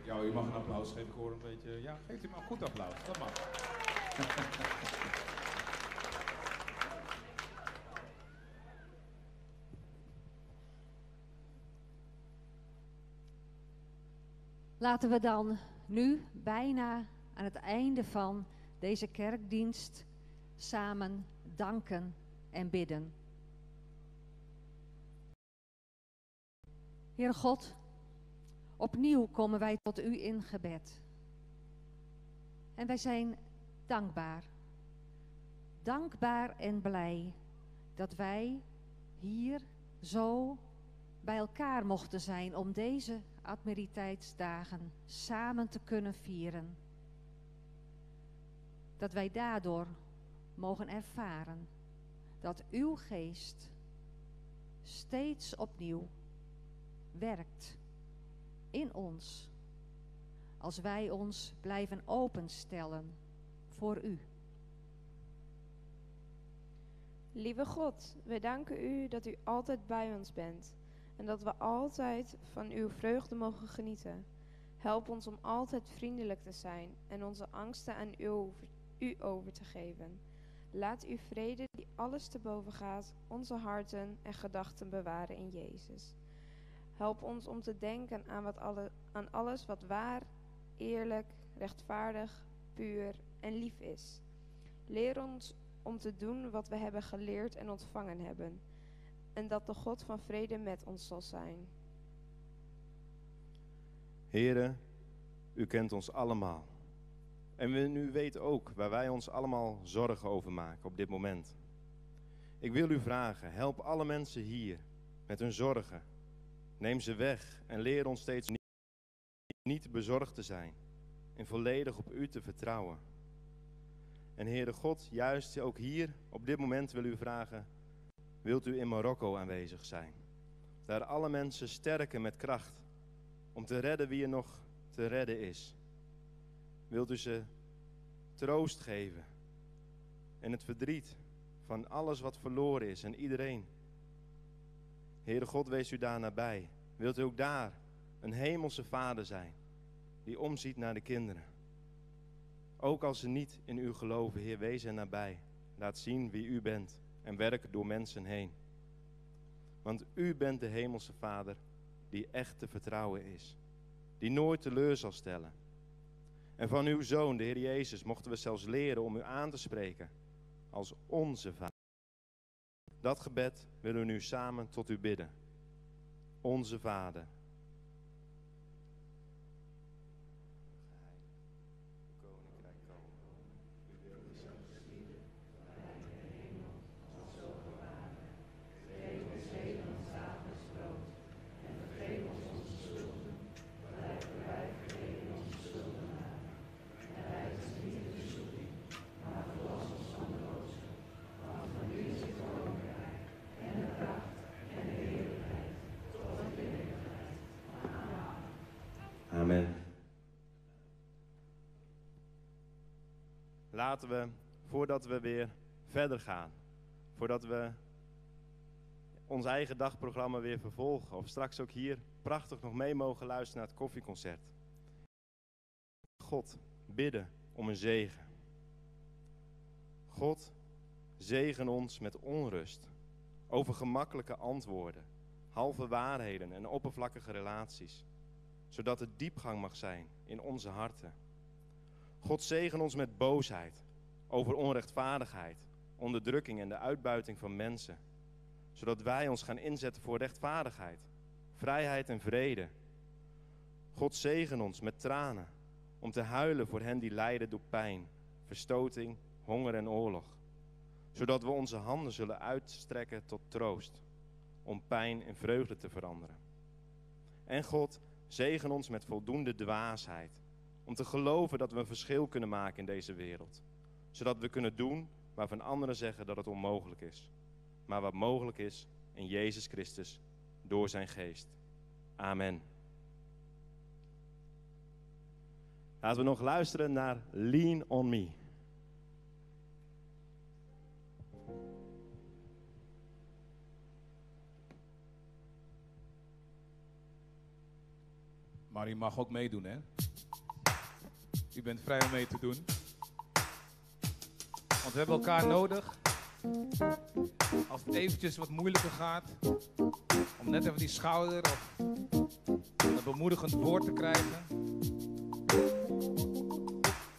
Ja, u mag een applaus geven. Ik hoor een beetje... Ja, geeft u maar een goed applaus. Dat mag. Laten we dan nu bijna aan het einde van deze kerkdienst samen danken en bidden. Heere God, opnieuw komen wij tot u in gebed. En wij zijn dankbaar. Dankbaar en blij dat wij hier zo bij elkaar mochten zijn om deze Admiriteitsdagen samen te kunnen vieren. Dat wij daardoor mogen ervaren dat uw geest steeds opnieuw werkt in ons, als wij ons blijven openstellen voor u. Lieve God, we danken u dat u altijd bij ons bent en dat we altijd van uw vreugde mogen genieten. Help ons om altijd vriendelijk te zijn en onze angsten aan u over te geven. Laat uw vrede, die alles te boven gaat, onze harten en gedachten bewaren in Jezus. Help ons om te denken aan alles wat waar, eerlijk, rechtvaardig, puur en lief is. Leer ons om te doen wat we hebben geleerd en ontvangen hebben. En dat de God van vrede met ons zal zijn. Here, u kent ons allemaal. En u weet ook waar wij ons allemaal zorgen over maken op dit moment. Ik wil u vragen, help alle mensen hier met hun zorgen. Neem ze weg en leer ons steeds niet bezorgd te zijn en volledig op u te vertrouwen. En Heere God, juist ook hier op dit moment wil u vragen, wilt u in Marokko aanwezig zijn? Daar alle mensen sterken met kracht om te redden wie er nog te redden is. Wilt u ze troost geven en het verdriet van alles wat verloren is en iedereen. Heere God, wees u daar nabij. Wilt u ook daar een hemelse vader zijn die omziet naar de kinderen. Ook als ze niet in u geloven, Heer, wees er nabij. Laat zien wie u bent en werk door mensen heen. Want u bent de hemelse vader die echt te vertrouwen is. Die nooit teleur zal stellen. En van uw Zoon, de Heer Jezus, mochten we zelfs leren om u aan te spreken als onze Vader. Dat gebed willen we nu samen tot u bidden. Onze Vader. Amen. Laten we, voordat we weer verder gaan, voordat we ons eigen dagprogramma weer vervolgen, of straks ook hier prachtig nog mee mogen luisteren naar het koffieconcert, God bidden om een zegen. God, zegen ons met onrust, over gemakkelijke antwoorden, halve waarheden en oppervlakkige relaties, zodat er diepgang mag zijn in onze harten. God, zegen ons met boosheid over onrechtvaardigheid, onderdrukking en de uitbuiting van mensen, zodat wij ons gaan inzetten voor rechtvaardigheid, vrijheid en vrede. God, zegen ons met tranen om te huilen voor hen die lijden door pijn, verstoting, honger en oorlog, zodat we onze handen zullen uitstrekken tot troost, om pijn in vreugde te veranderen. En God, zegen ons met voldoende dwaasheid, om te geloven dat we een verschil kunnen maken in deze wereld, zodat we kunnen doen waarvan anderen zeggen dat het onmogelijk is, maar wat mogelijk is in Jezus Christus door zijn geest. Amen. Laten we nog luisteren naar Lean on Me. Maar u mag ook meedoen, hè? U bent vrij om mee te doen. Want we hebben elkaar nodig. Als het eventjes wat moeilijker gaat, om net even die schouder of een bemoedigend woord te krijgen.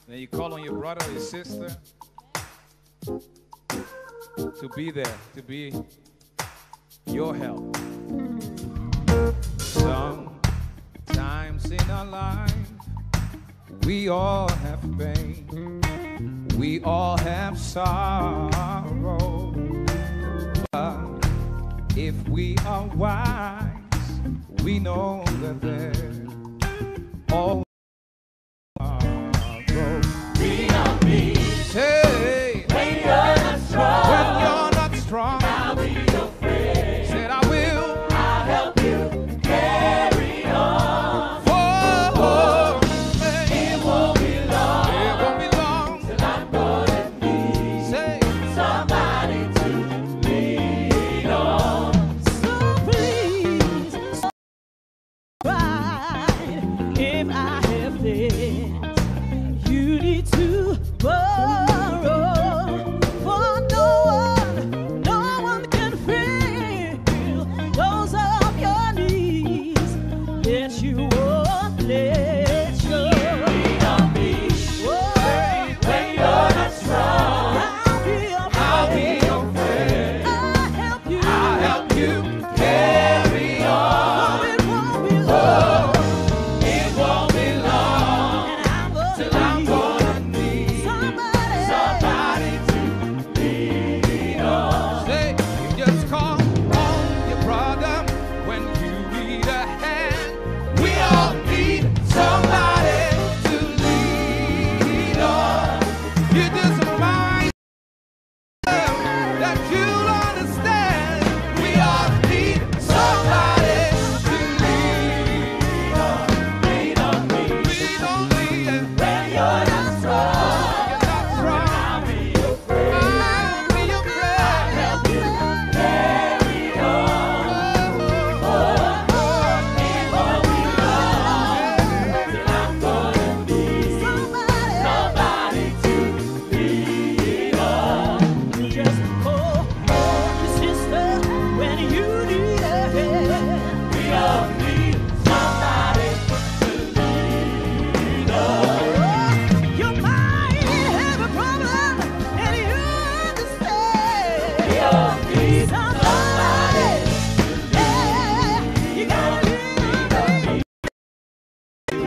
Then you call on your brother or your sister to be there, to be your help. Sometimes in our life, we all have pain, we all have sorrow. But if we are wise, we know that there's all Lean on me. Hey, when you're not strong. mind that you'll understand. We all need somebody to lean on. Lean on me. Lean on me. When you're not strong, you're not strong. I'll be your friend. I'll be your friend. I'll help you carry on. And what we love, till I'm gonna need somebody to lean on. You just call your sister when you need a hand. We all need somebody to lean on. You might have a problem and you understand. We all need somebody Yeah, you gotta lean on me.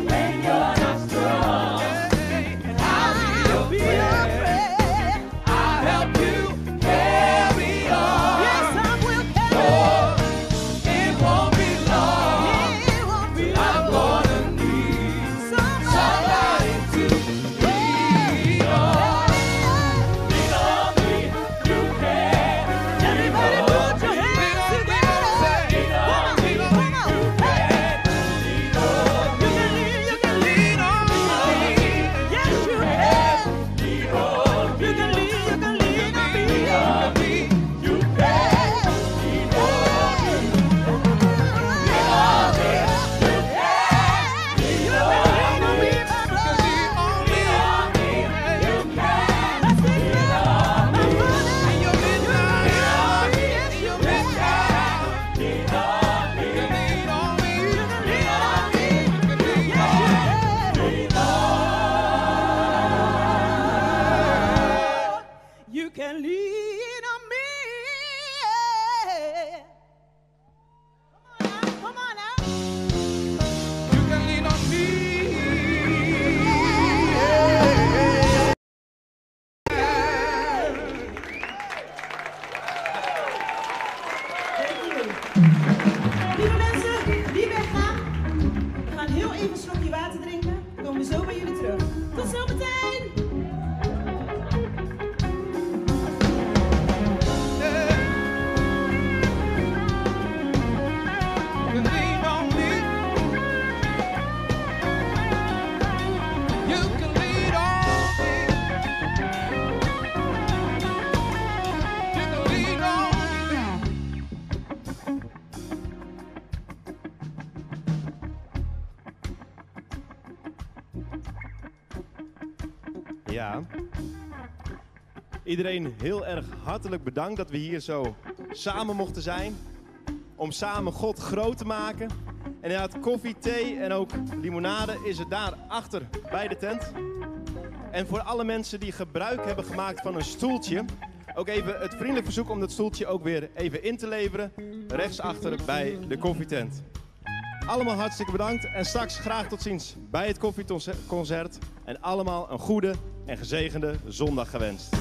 when you're not strong. And I'll be your friend. I'll help you carry on. Yes, I will carry Oh, it won't be long. It won't be I'm gonna need somebody to lean on. Lean on me, you can. Everybody put your hands together. Lean on me, you can. Lean on. You can lean on me. Yes, you can. Lean on. You can lean on me. Lean on me, you can. Lean on. You can lean on me. Come on now. You can lean on me. Lieve mensen die weggaan, we gaan heel even een slokje water drinken. Dan komen we zo bij jullie terug. Tot zometeen! You can lean on me. You can lean on me. You can lean on me. Ja. Iedereen heel erg hartelijk bedankt dat we hier zo samen mochten zijn. Om samen God groot te maken. En inderdaad, koffie, thee en ook limonade is er daar achter bij de tent. En voor alle mensen die gebruik hebben gemaakt van een stoeltje, ook even het vriendelijk verzoek om dat stoeltje ook weer even in te leveren. Rechtsachter bij de koffietent. Allemaal hartstikke bedankt en straks graag tot ziens bij het koffieconcert. En allemaal een goede en gezegende zondag gewenst.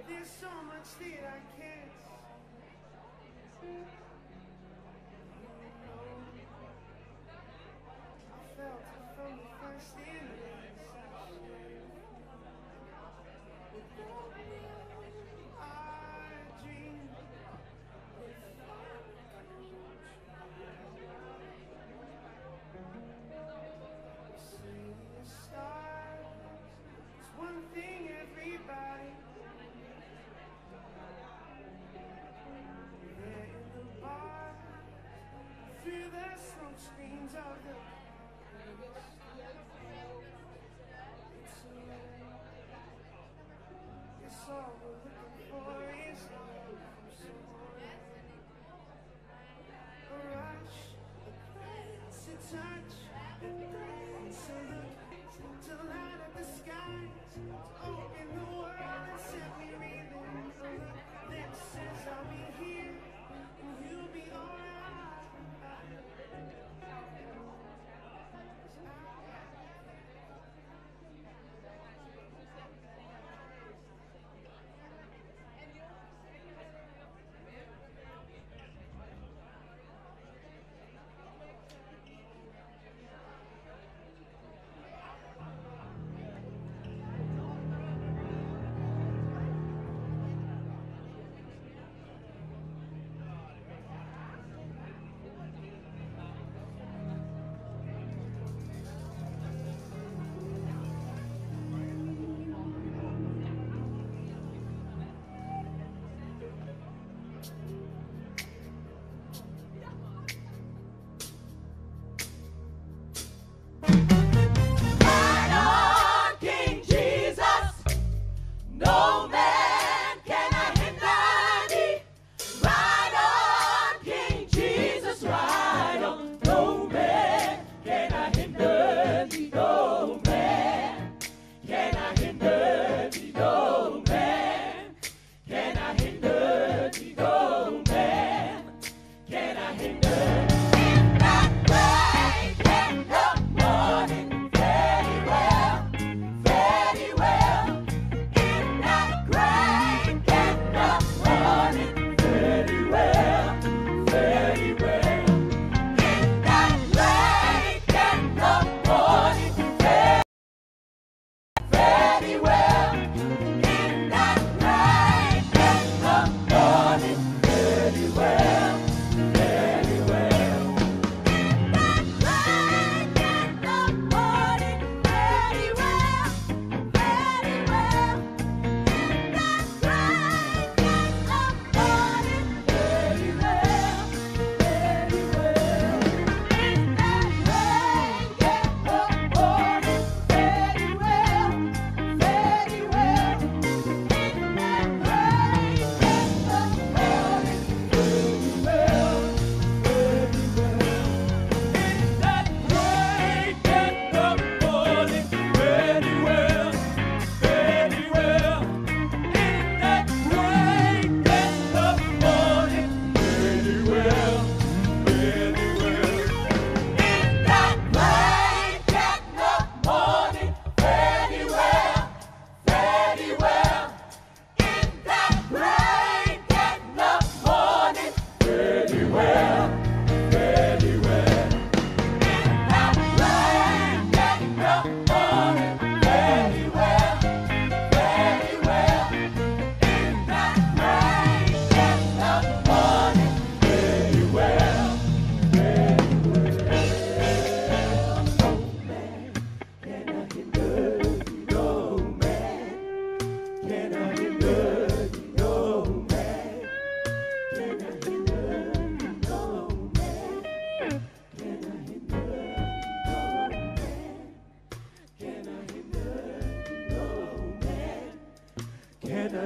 There's so much that I can't see. I felt it from the first embrace. I dreamed seeing the stars is one thing everybody. There in the bar, through the smoke screens of the it's all we're looking for is a rush, a glance, a touch, a glance, a look to light up the skies, to open the world and set me reeling. A look that says I'll be here and you'll be alright.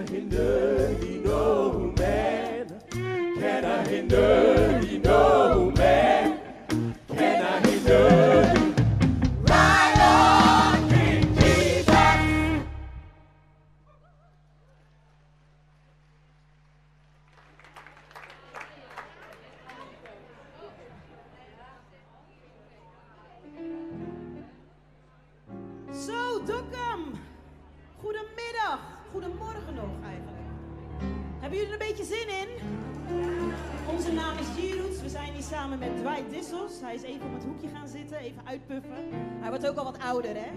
hinder thee no man? Can I hinder thee no man? Can I hinder thee? Right on, King Jesus. Zo, Dokkum. Goedemiddag. Goedemorgen nog eigenlijk. Hebben jullie er een beetje zin in? Onze naam is G-Roots. We zijn hier samen met Dwight Dissels. Hij is even op het hoekje gaan zitten, even uitpuffen. Hij wordt ook al wat ouder, hè?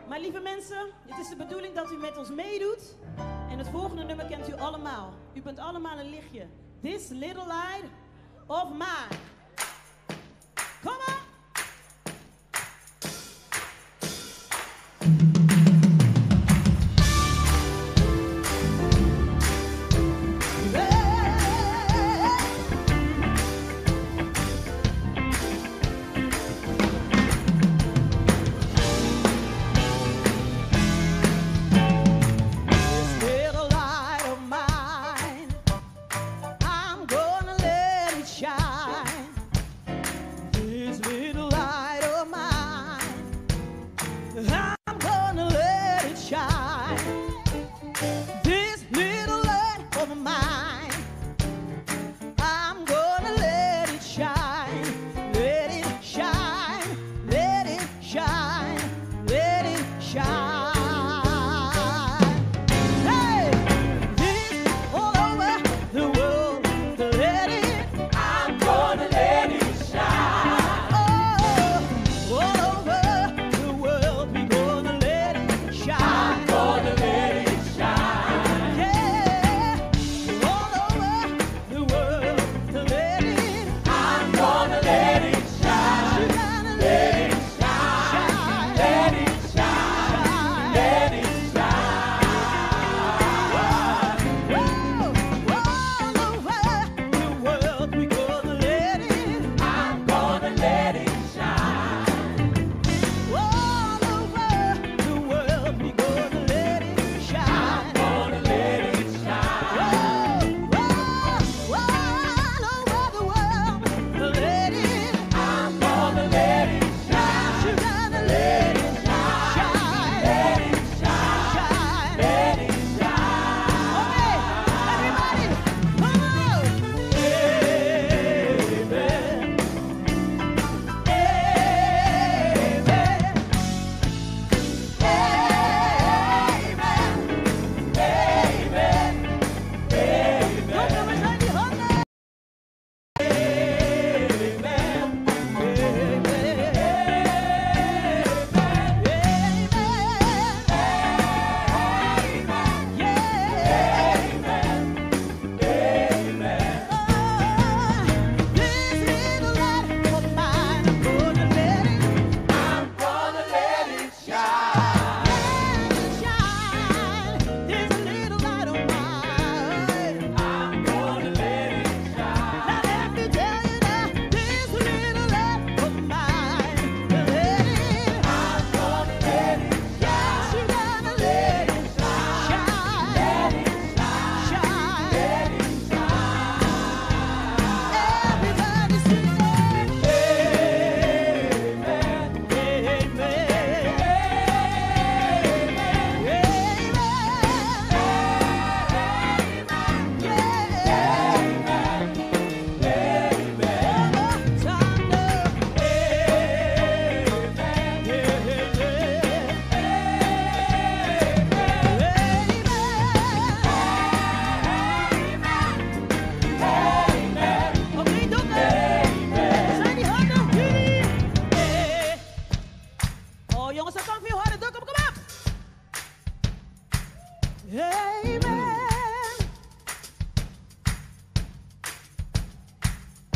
Maar lieve mensen, het is de bedoeling dat u met ons meedoet. En het volgende nummer kent u allemaal. U bent allemaal een lichtje. This little light of mine. Kom op!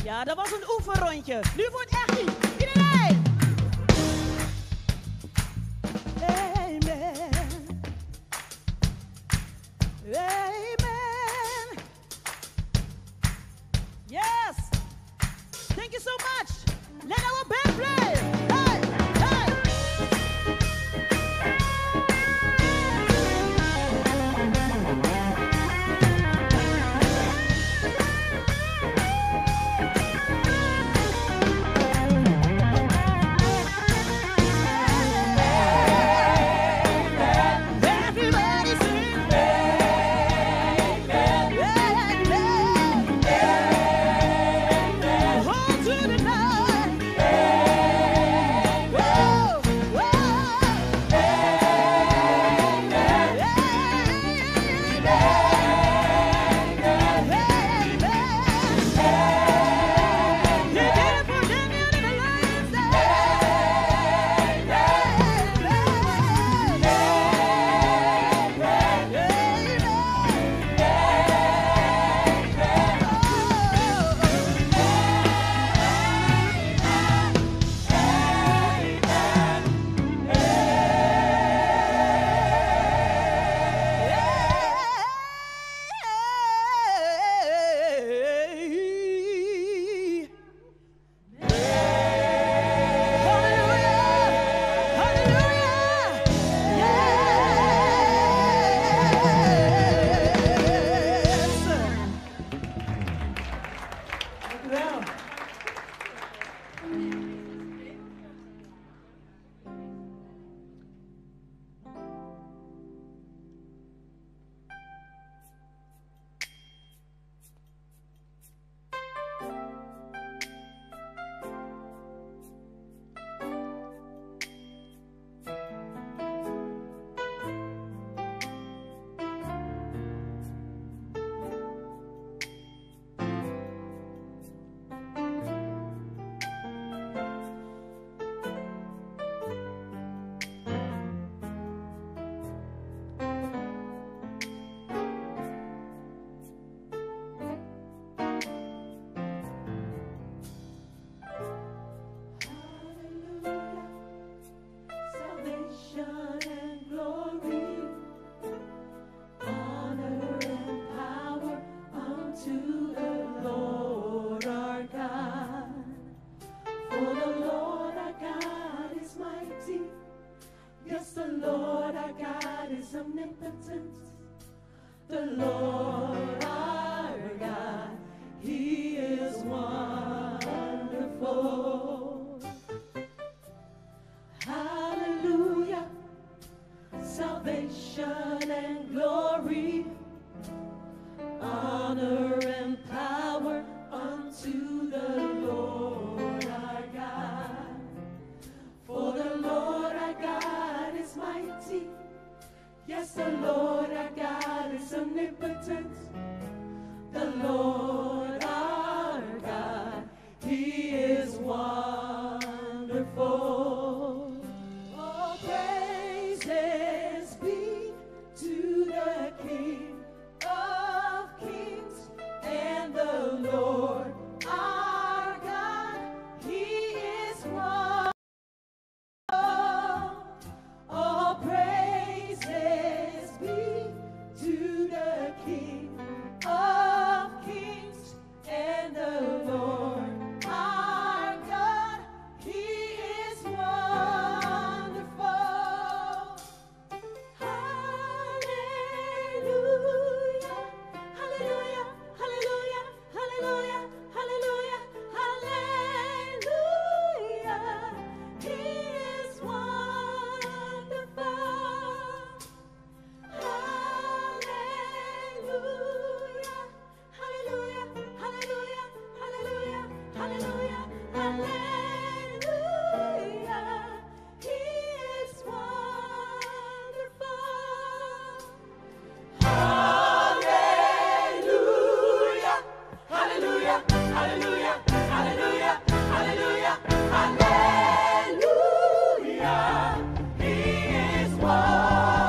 Ja, dat was een oefenrondje. Nu wordt het echt niet. Iedereen! Amen. Amen. Yes. Thank you so much. Let our band play. Hey, hey. omnipotent. The Lord our God, He is wonderful. Hallelujah, salvation and glory, honor and power unto the Lord our God. For the Lord our God is mighty. Yes, the Lord our God is omnipotent. The Lord our God, He is wonderful. All praises be to the King of Kings and the Lord our God. He is wonderful. All praises be to the King of Kings and the Lord our God. He is wonderful. Hallelujah, hallelujah, hallelujah, hallelujah, hallelujah, hallelujah. He is wonderful. Hallelujah, hallelujah, hallelujah, hallelujah, hallelujah, hallelujah. He is wonderful. Hallelujah, hallelujah, hallelujah, hallelujah, hallelujah, hallelujah. He is wonderful.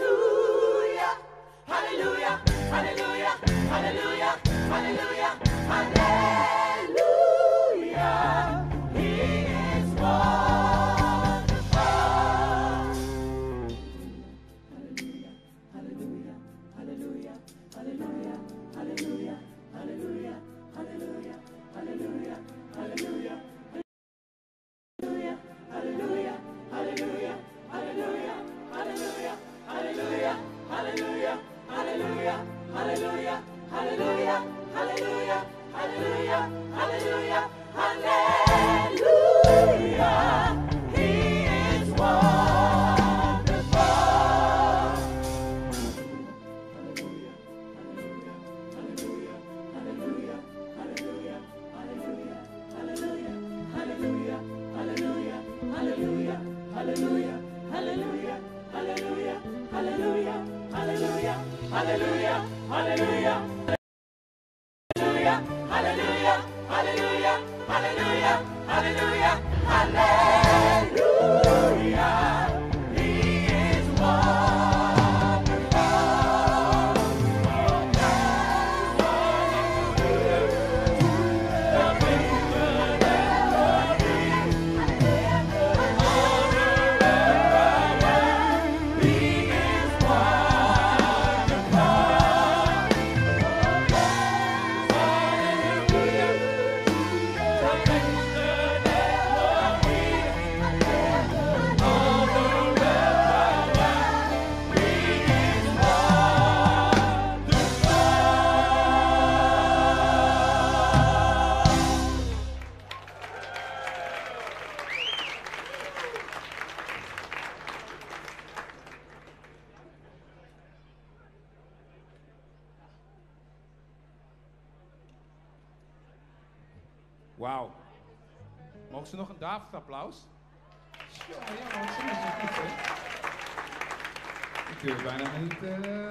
Hallelujah, hallelujah, hallelujah, hallelujah, hallelujah, hallelujah. He is wonderful. Hallelujah, hallelujah, hallelujah, hallelujah, hallelujah, hallelujah, hallelujah, hallelujah. Hallelujah, hallelujah, hallelujah, hallelujah, hallelujah, hallelujah, hallelujah, hallelujah, hallelujah, hallelujah, hallelujah, hallelujah, hallelujah, hallelujah. He is wonderful. Hallelujah, hallelujah, hallelujah, hallelujah, hallelujah, hallelujah, hallelujah, hallelujah, hallelujah, hallelujah, hallelujah, hallelujah, hallelujah, hallelujah, hallelujah, hallelujah, hallelujah, hallelujah, hallelujah, hallelujah. He is Wauw. Mogen ze nog een David-applaus? Ja, want ze is goed, hè? Ik durf bijna niet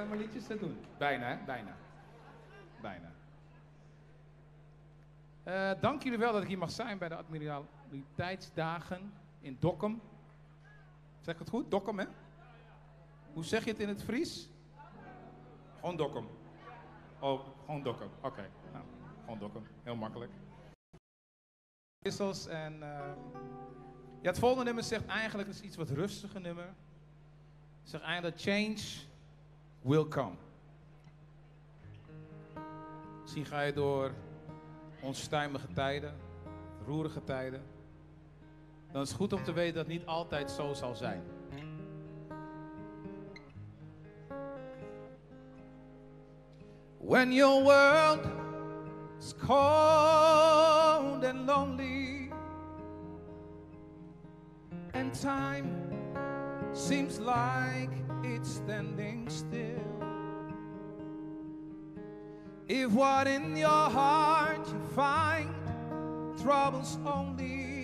mijn liedjes te doen. Bijna, hè? Bijna. Bijna. Dank jullie wel dat ik hier mag zijn bij de Admiraliteitsdagen in Dokkum. Zeg ik het goed? Dokkum, hè? Hoe zeg je het in het Fries? Gewoon Dokkum. Oh, gewoon Dokkum. Oké. Nou, gewoon Dokkum. Heel makkelijk. Wissels en ja, het volgende nummer zegt eigenlijk, het is iets wat rustiger nummer. Het zegt eigenlijk, change will come. Misschien ga je door onstuimige tijden, roerige tijden. dan is het goed om te weten dat het niet altijd zo zal zijn. When your world is cold and lonely, and time seems like it's standing still, if what in your heart you find troubles only,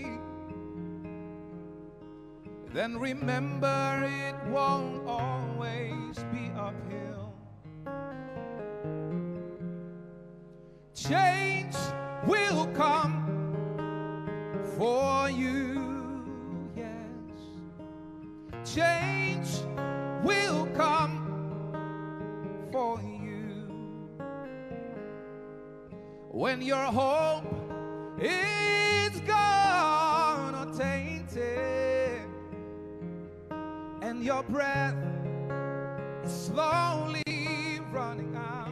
then remember it won't always be uphill. Change will come for you, yes. Change will come for you. When your hope is gone or tainted, and your breath is slowly running out,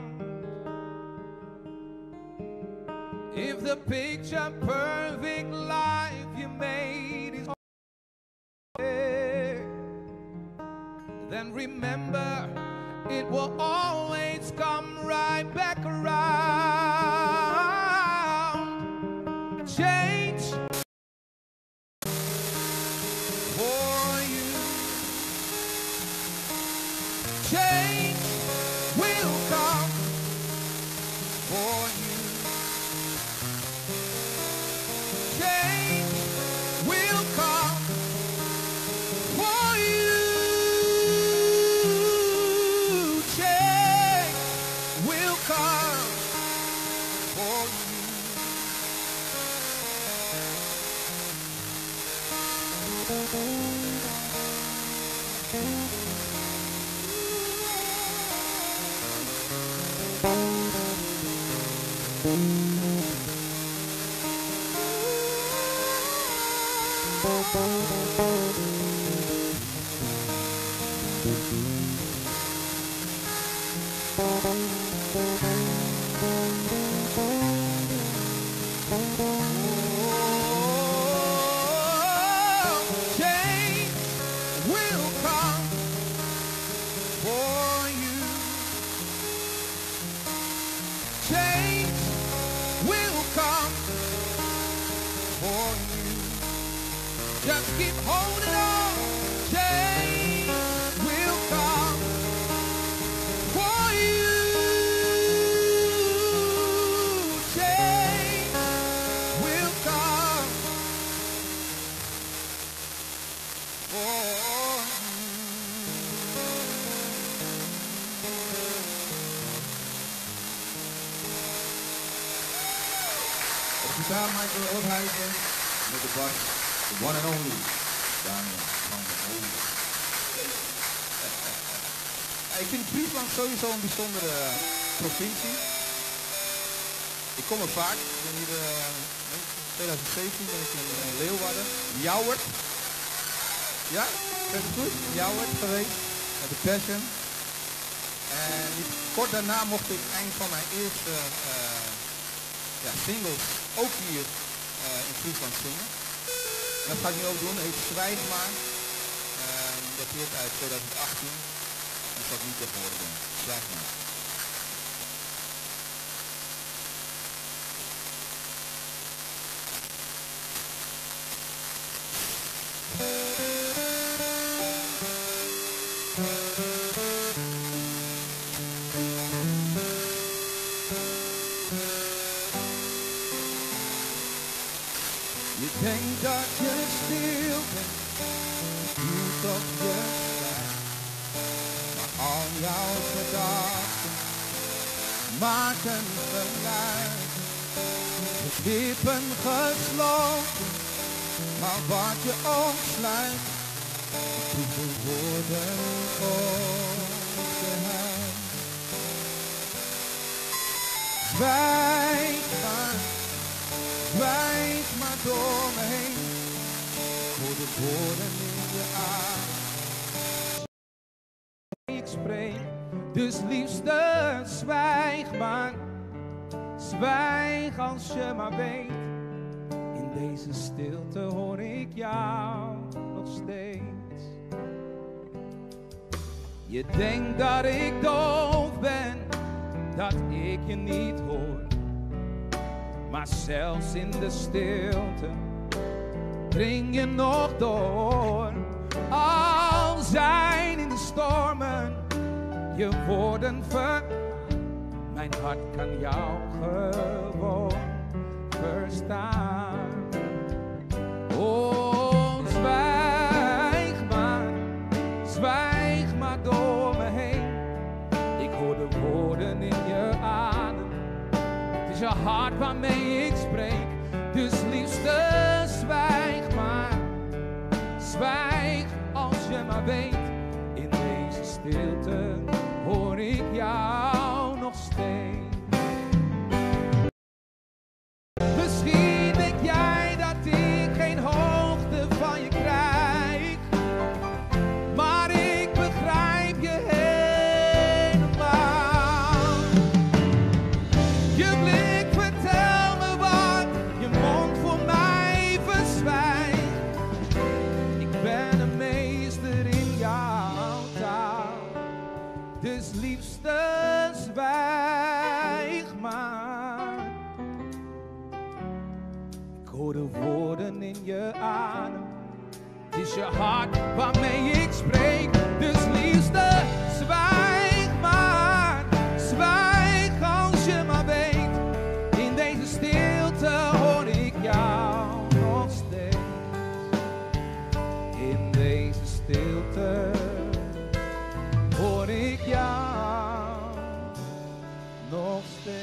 if the picture perfect life you made is over, then remember it will always come right back around. Change for you. Change will come for you. Change will come for you. Change will come for Change will come for you. Change will come for you. Just keep holding on. Change will come for you. Change will come for Op gitaar Michael Oudhuizen, met de bas, the one and only, Daniel van der Hoven. Ik vind Friesland sowieso een bijzondere provincie. Ik kom er vaak. Ik ben hier in 2017 ben ik in Leeuwarden, Jouwert. Ja, dat is goed. Jouwert geweest, met de Passion. En kort daarna mocht ik een van mijn eerste singles ook hier in Friesland zingen. En dat ga ik nu ook doen. Dat heet Zwijg maar. Dat dateert uit 2018. En dat zal ik niet tegenwoordig doen. Zwijg maar. Je denkt dat je stil bent, duurt op je tijd. Maar al jouw gedachten maken geluid. Het lippen gesloten, maar wat je ook sluit, de woorden op de huid. Zwijg maar door me heen, voor de woorden in je adem. Ik spreek, dus liefste zwijg maar. Zwijg als je maar weet, in deze stilte hoor ik jou nog steeds. Je denkt dat ik doof ben, dat ik je niet hoor. Maar zelfs in de stilte dring je nog door. Al zijn in de stormen je woorden mijn hart kan jou gewoon verstaan. Oh, zwijg maar door me heen. Ik hoor de woorden in je adem. Het is je hart waarmee ik spreek. Dus liefste, zwijg maar. Zwijg als je maar weet. In deze stilte hoor ik jou nog steeds. Misschien denk jij dat ik geen hoogte van je krijg, maar ik begrijp je helemaal. Je blik vertelt me wat je mond voor mij verzwijgt. Ik ben een meester in jouw taal, dus liefste, zwijg maar. Ik hoor de woorden in je adem. Het is je hart waarmee ik spreek. Dus liefste, zwijg maar. Zwijg als je maar weet. In deze stilte hoor ik jou nog steeds. In deze stilte hoor ik jou nog steeds.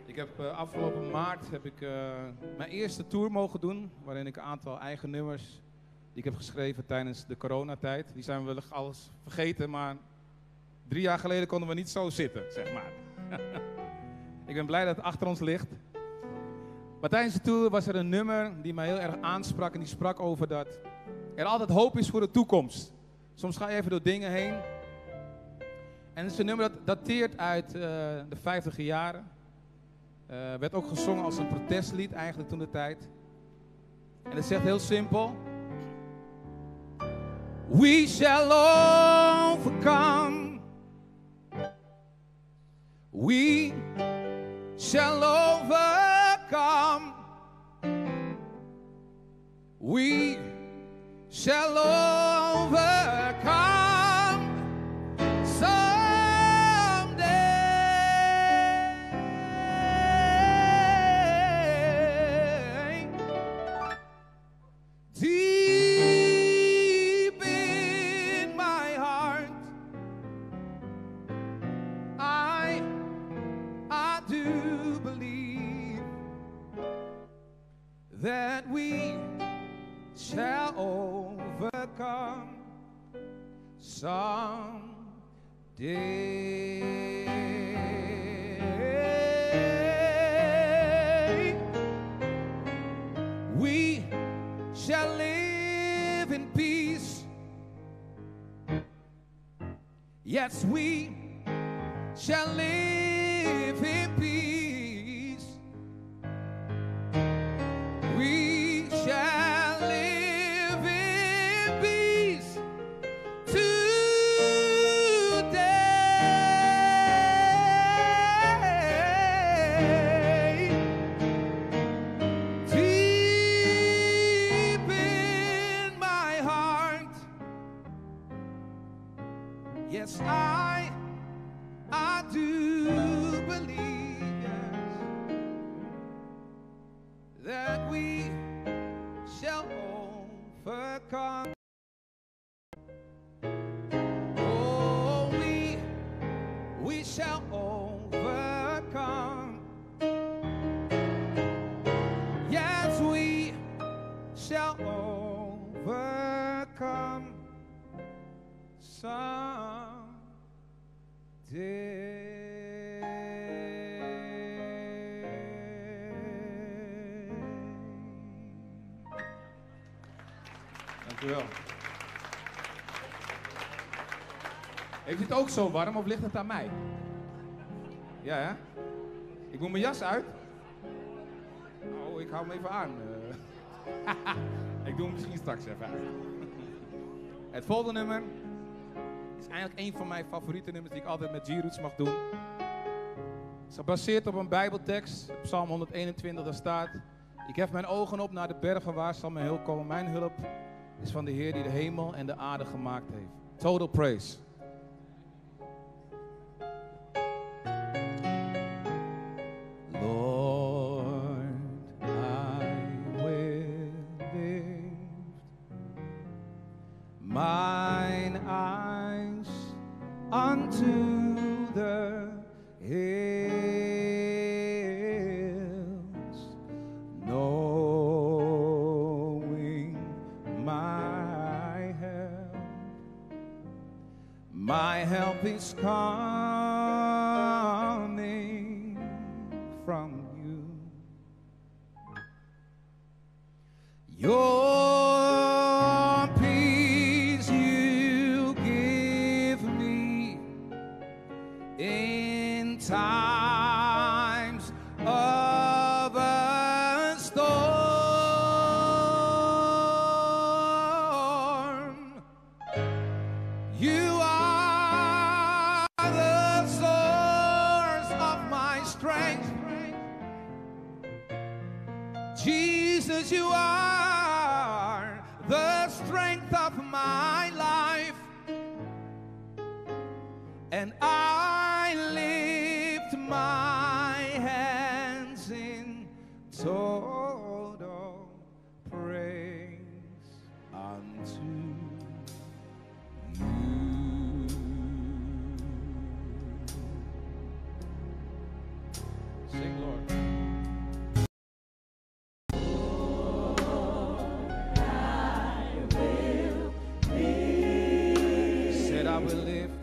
Ik heb afgelopen maart mijn eerste tour mogen doen, waarin ik een aantal eigen nummers die ik heb geschreven tijdens de coronatijd. Die zijn we wellicht alles vergeten, maar 3 jaar geleden konden we niet zo zitten, zeg maar. Ik ben blij dat het achter ons ligt. Maar tijdens de tour was er een nummer die mij heel erg aansprak en die sprak over dat er altijd hoop is voor de toekomst. Soms ga je even door dingen heen. En het is een nummer dat dateert uit de 50e jaren. Werd ook gezongen als een protestlied eigenlijk toen de tijd. En het zegt heel simpel. We shall overcome. We shall overcome. We shall overcome. Deep in my heart, I do believe that we shall overcome someday. We shall live in peace. Yes, we shall live in peace. We shall live in peace today. Deep in my heart, yes, I do believe, yes, that we shall overcome. Oh, we shall overcome. Yes, we shall overcome someday. Dankjewel. Heeft het ook zo warm of ligt het aan mij? Ja, hè? Ik moet mijn jas uit. Oh, ik hou hem even aan. Ik doe hem misschien straks even uit. Het volgende nummer is eigenlijk een van mijn favoriete nummers die ik altijd met G-Roots mag doen. Het is gebaseerd op een Bijbeltekst, Psalm 121, daar staat: ik hef mijn ogen op naar de bergen, waar zal mijn hulp komen? Mijn hulp is van de Heer die de hemel en de aarde gemaakt heeft. Total praise. Lord, I will lift mine eyes unto the hills, knowing my help is coming from you. Your peace you give me in times of a storm. You are the source of my strength. Jesus, you are the strength of my life. And I lift my hands in total praise unto you. Sing, Lord. Said I will lift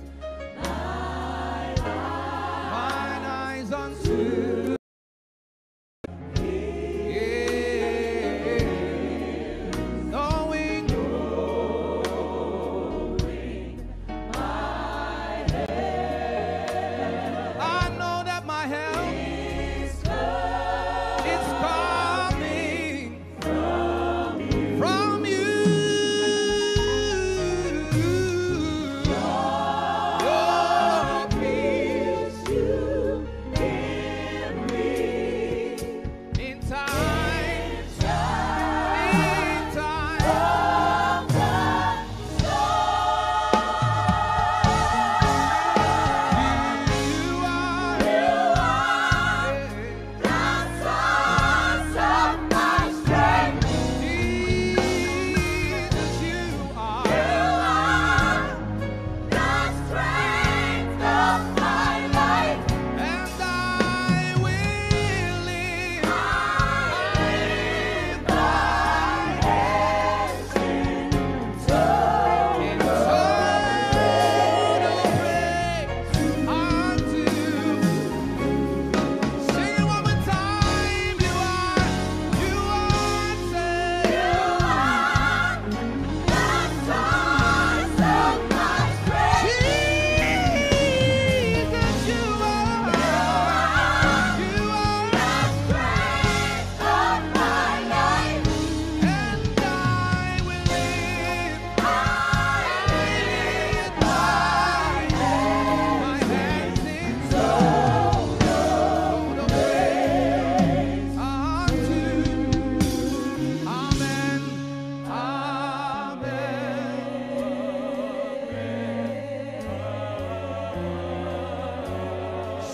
mine eyes unto knowing I know that my help is coming from you. Your peace you give me in times of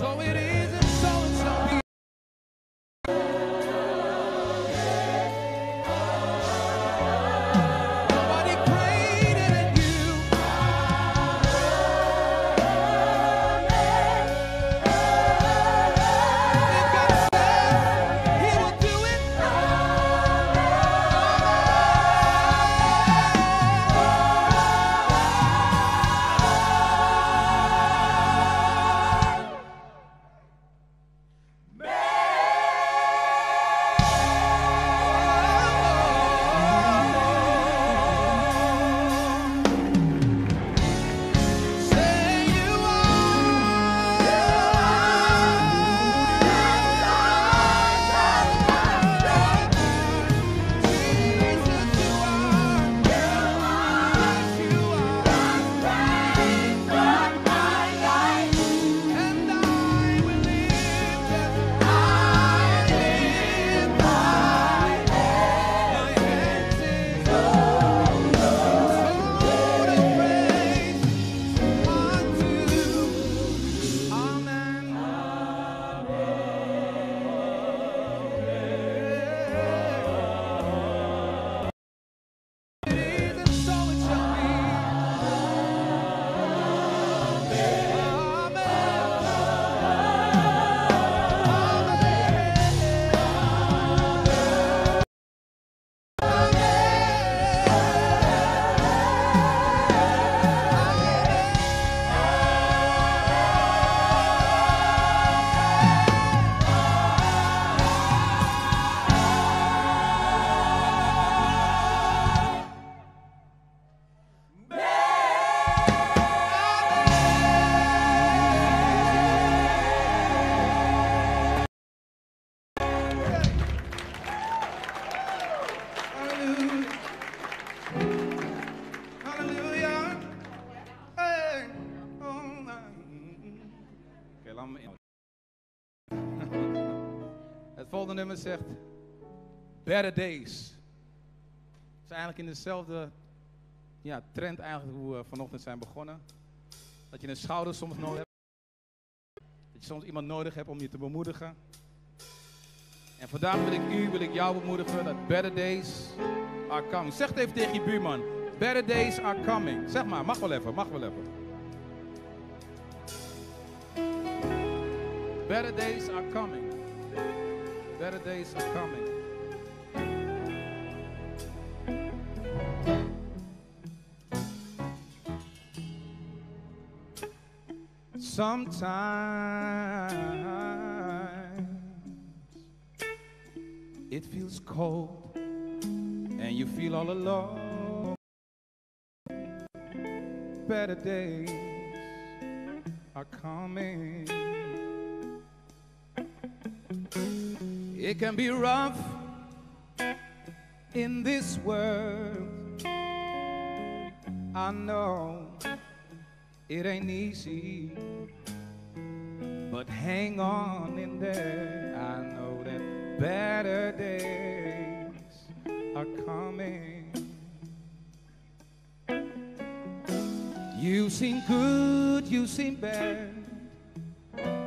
so it is, and so it shall be. Nobody greater than you. If God says He will do it, laat me in. Het volgende nummer zegt Better Days. Het is eigenlijk in dezelfde trend eigenlijk hoe we vanochtend zijn begonnen. Dat je een schouder soms nodig hebt. Dat je soms iemand nodig hebt om je te bemoedigen. En vandaag wil ik jou bemoedigen dat better days are coming. Zeg het even tegen je buurman. Better days are coming. Zeg maar, mag wel even. Better days are coming. Better days are coming. Sometimes it feels cold and you feel all alone. Better days are coming. It can be rough in this world. I know it ain't easy, but hang on in there. I know that better days are coming. You've seen good, you've seen bad.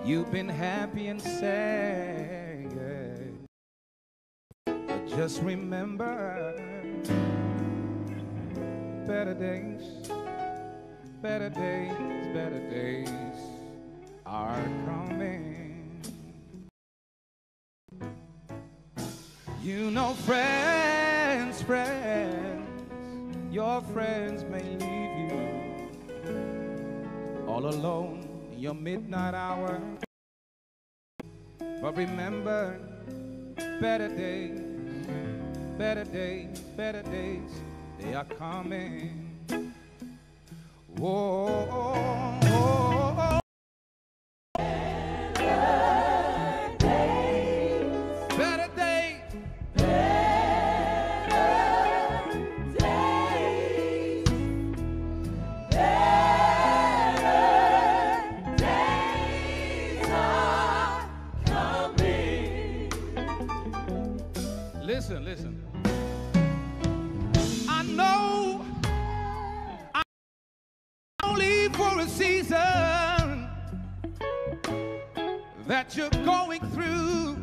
You've been happy and sad. But just remember, better days are coming. You know, friends, your friends may leave you all alone in your midnight hour. But remember, better days, they are coming. Whoa. Listen. I know I'm only for a season that you're going through.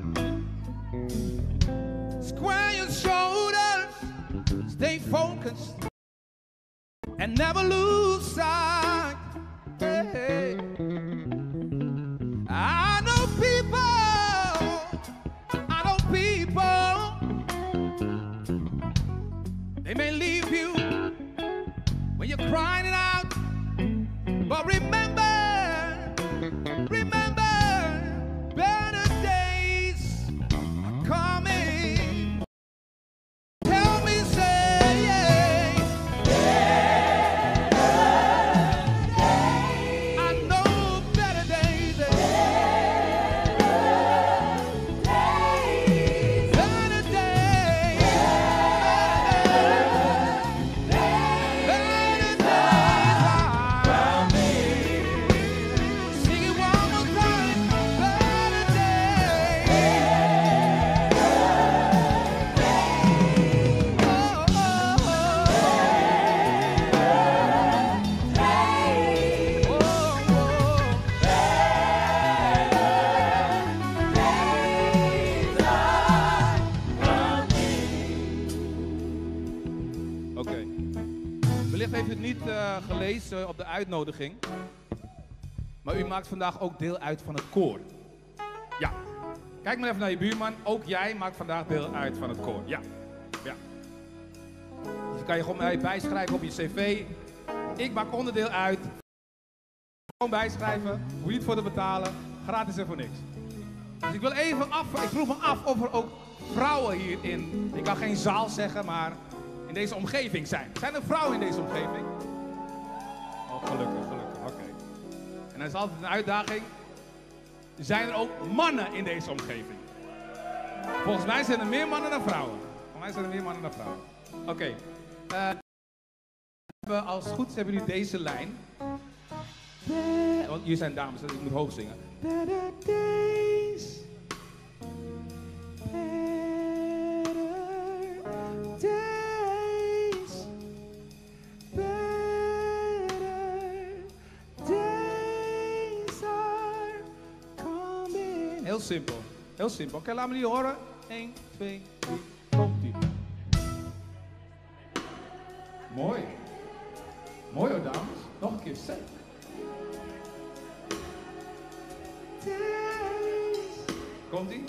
Square your shoulders, stay focused, and never lose sight. Hey. I know people. They may leave you when you're crying it out, but remember, better days are coming. Tell me, say, I know better days. Wellicht heeft u het niet gelezen op de uitnodiging, maar u maakt vandaag ook deel uit van het koor. Ja, kijk maar even naar je buurman. Ook jij maakt vandaag deel uit van het koor. Ja. Dus dan kan je gewoon bijschrijven op je cv. Ik maak onderdeel uit. Gewoon bijschrijven, hoef je niet voor te betalen. Gratis en voor niks. Dus ik wil even ik vroeg me af of er ook vrouwen hierin, ik kan geen zaal zeggen, maar in deze omgeving zijn. Zijn er vrouwen in deze omgeving? Oh, gelukkig, oké. En dat is altijd een uitdaging. Zijn er ook mannen in deze omgeving? Volgens mij zijn er meer mannen dan vrouwen. Oké. Als het goed is hebben jullie deze lijn. Want hier zijn dames, dus ik moet hoog zingen. better days, Heel simpel. Heel simpel. Oké, laat me die horen. 1, 2, 3. Komt-ie. Mooi. Mooi hoor, dames. Nog een keer. Zeg. Komt-ie.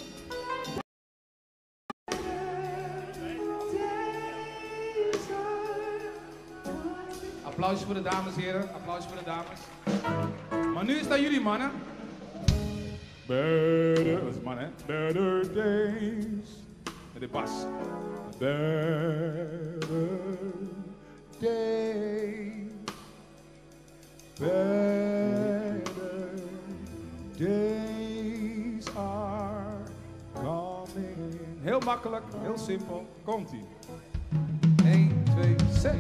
Applausje voor de dames, heren. Applausje voor de dames. Maar nu is het aan jullie, mannen. Better, dat is man, hè? Better days. Met de bas. Better days. Better days are coming. Heel makkelijk, heel simpel. Komt-ie. 1, 2, C.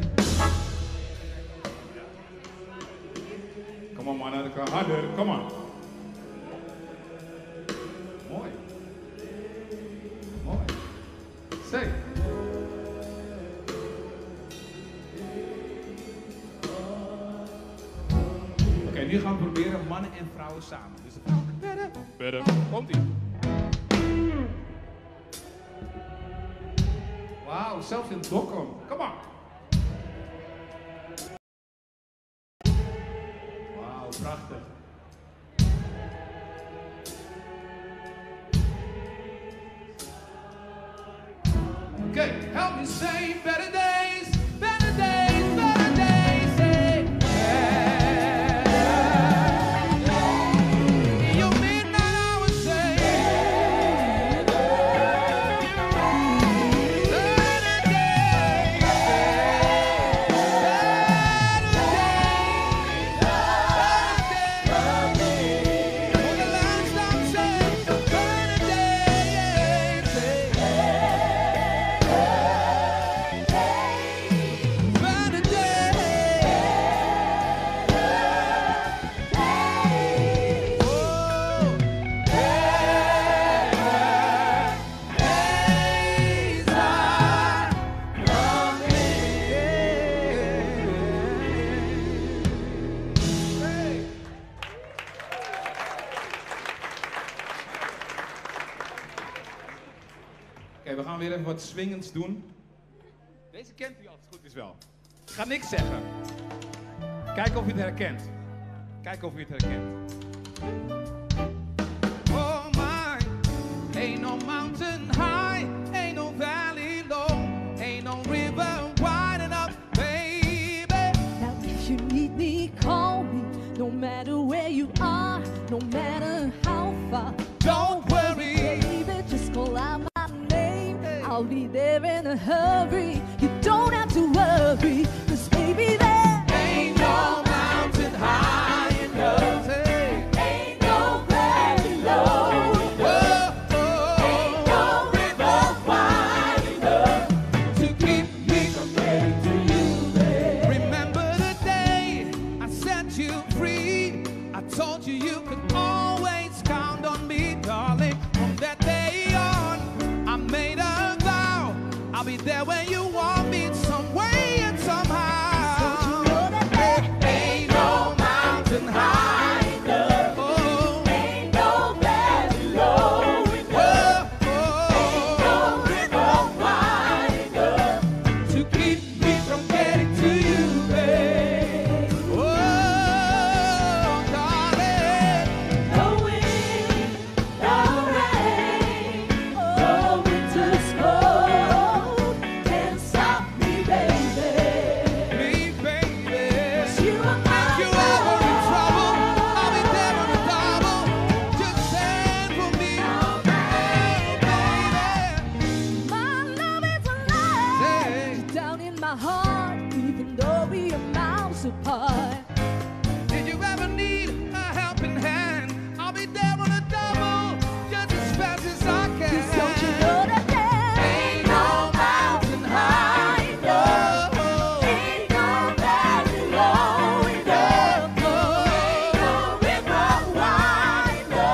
Kom op mannen, dat kan harder. Kom maar. Mooi. Mooi. Zeg. Oké, nu gaan we proberen mannen en vrouwen samen. Dus better. Komt-ie. Wauw, zelfs in Dokkum. Kom maar. Wauw, prachtig. Okay, help me say better days, better days, better days. Say in your midnight hours, say better days, for the last time, say better days, say. Oké, we gaan weer even wat swingends doen. Deze kent u als het goed is wel. Ik ga niks zeggen. Kijken of u het herkent. Kijken of u het herkent. Oh my, ain't no mountain high, ain't no valley low, ain't no river wide enough, baby. Now if you need me, call me, no matter where you are, no matter how far. Don't worry, baby, just call out my name, I'll be there in a hurry. You don't have to worry, 'cause baby there ain't no mountain high enough, ain't no valley low, ain't no river wide enough to keep me from getting to you, babe. Remember the day I set you free. I told you you could always count on me, darling. From that day on, I made a vow. I'll be there when you want me, some way and somehow. Ain't no mountain high enough. Oh, ain't no valley low enough. Ain't no river wide enough to keep me from getting to you, babe. Oh, darling. No wind, no rain, no winter's cold can stop me, baby. Me, baby. 'Cause you are If you my ever in trouble, I'll be there on the double. Just stand for me, oh, baby. My love is alive down in my heart, even though we are miles apart. Did you ever need a helping hand? I'll be there on the double, just as fast as I can. 'Cause don't you know that there Ain't no mountain high enough. ain't no valley low enough, Ain't no river wide enough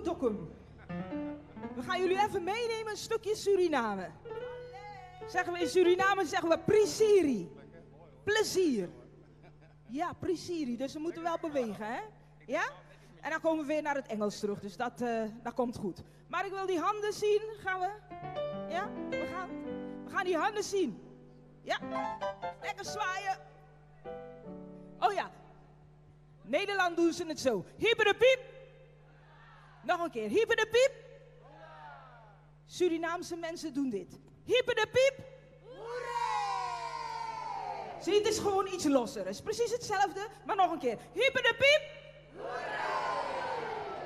Dokkum. We gaan jullie even meenemen een stukje Suriname. Zeggen we in Suriname zeggen we Prisiri. Plezier. Ja, Prisiri. Dus we moeten wel bewegen, hè? Ja? En dan komen we weer naar het Engels terug. Dus dat komt goed. Maar ik wil die handen zien. Gaan we? Ja? We gaan die handen zien. Ja? Lekker zwaaien. Oh ja. Nederland doen ze het zo. Hyper de piep. Nog een keer. Hyper de piep. Surinaamse mensen doen dit. Hyper de piep. Zie, het is gewoon iets losser. Het is precies hetzelfde, maar nog een keer. Hyper de piep.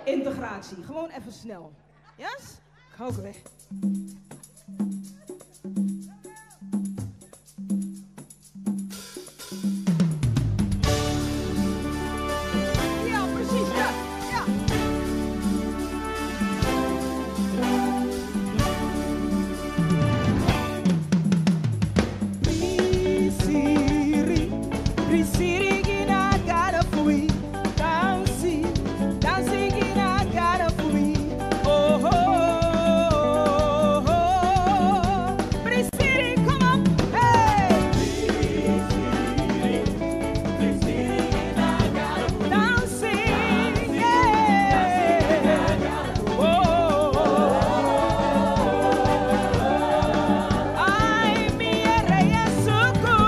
Integratie. Gewoon even snel. Yes? Ik ga ook weg. Ja, precies. Ja. Ja. Prisiri gina gara fui, dansi gina gara fui. Oh oh oh oh. Prisiri, come on, hey. Prisiri gina gara fui, dansi, yeah. Oh oh oh. Ay mi rey suku.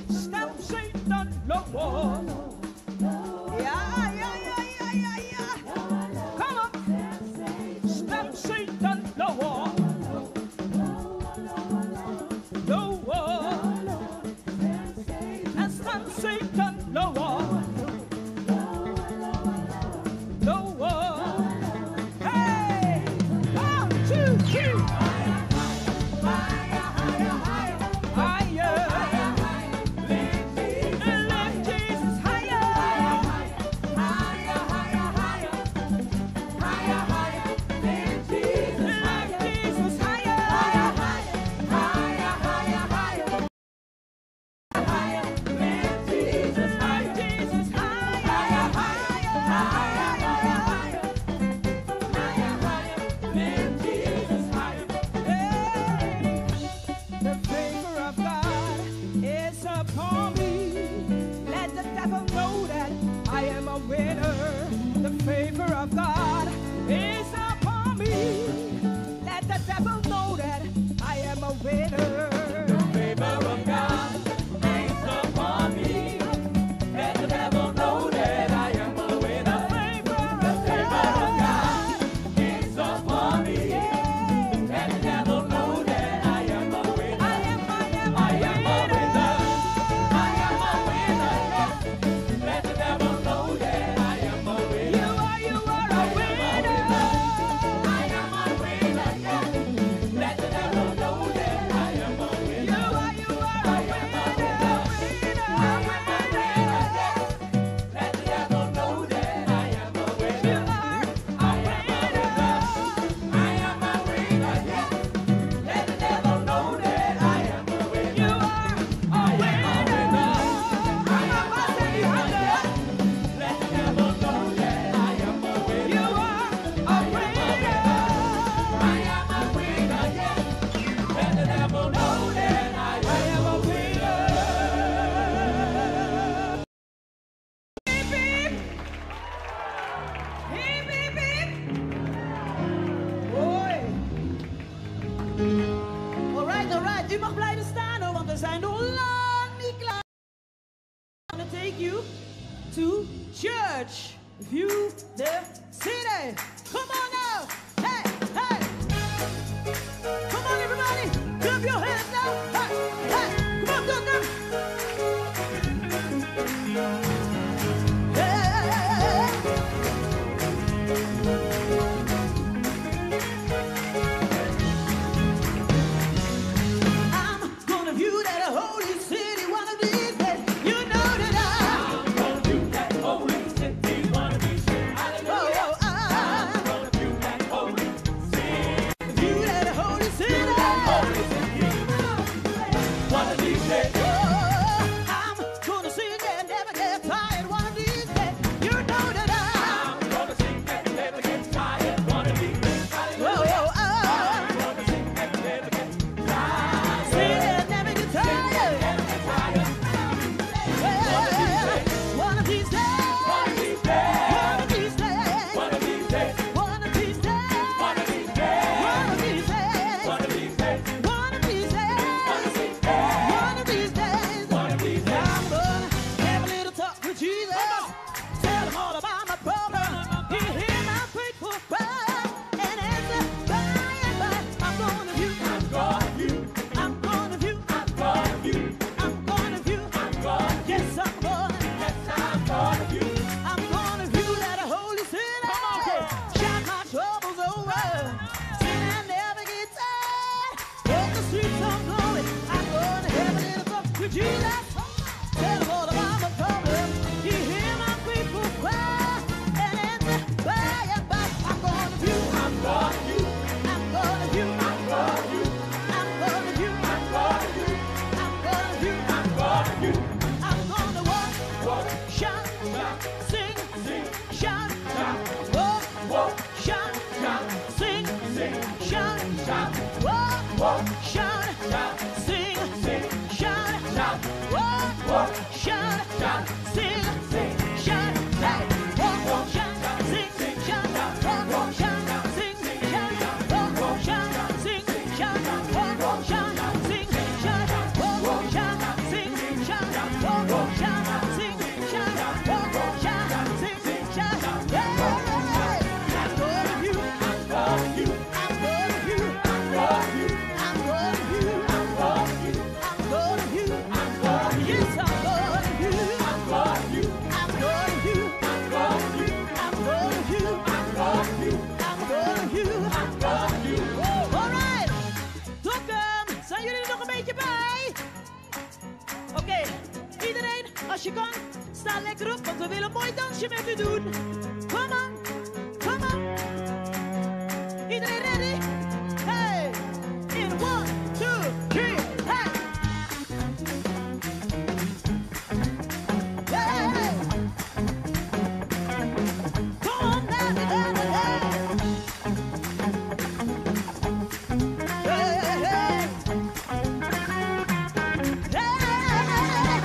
Stem Satan lower. Ja, ja, ja, ja, ja, ja. Come on. Stem Satan lower. Lower. And stem Satan lower. Lower. Hey! 1, 2, 3. take you to church. View the city. Come on now. Hey, hey. Come on, everybody. Clap your hands now. Hey, hey. Come on, Duncan. I'm gonna view that holy city one of these days. You know that I'm gonna view that holy city one of these days. I'm gonna view that holy city. View that holy city. One of these days. I'm gonna sing and never get tired one of these days. You know that I'm gonna sing and never get tired one of these days. I'm gonna sing and never get tired. Sing and never get tired. One of these days. One of these days. One of these days. One of these days. One of these days. One of these days. One of these days. One of these days. One of these days. One of these days. One of these days. I'm gonna have a little talk with Jesus. Tell him all about my problem. He hear my faithful cry and answer by and by. I'm gonna view. I'm gonna view. I'm gonna view. I'm gonna view. I'm gonna view. I'm gonna. Yes, I'm gonna. Yes, I'm gonna view. I'm gonna view that holy city. Shout my troubles over. Sin and never get tired. Walk the streets of glory. I'm gonna have a little talk with Jesus. Tell him all about my problem. He hear my faithful cry and answer by and by. I'm gonna view. I'm gonna view. I'm gonna view. I'm gonna view. I'm gonna view. I'm gonna view. I'm gonna view. I'm gonna view. I'm gonna walk, walk, shout, sing, sing, shout, walk, walk, shout, sing, sing, shout, walk, walk, shout, sing, sing, shout, walk, walk, shout, sing, sing, shout, hey, walk, walk, shout, sing, shout, walk, walk, shout, sing, shout, walk, walk, shout, sing, shout, walk, walk, shout, sing, shout, walk, walk, shout, sing, shout, walk, walk, shout, sing, shout, walk, walk, shout, sing, shout, hey, I'm gonna view, I'm gonna view, I'm gonna view, I'm gonna view, I'm gonna view, I'm gonna view, I'm gonna view, I'm gonna view, yes, I'm gonna view, I'm gonna view, I'm gonna view, I'm gonna view, I'm gonna view, I'm gonna view, I'm gonna view, I'm gonna view. Alright, Dokkum, zijn jullie er nog een beetje bij? Oké, iedereen, als je kan, sta lekker op, want we willen een mooi dansje met u doen. Come on, come on. Iedereen ready? Hey, in 1, 2, 3, hey. Hey, come on, hey, hey, hey. Hey, hey, hey.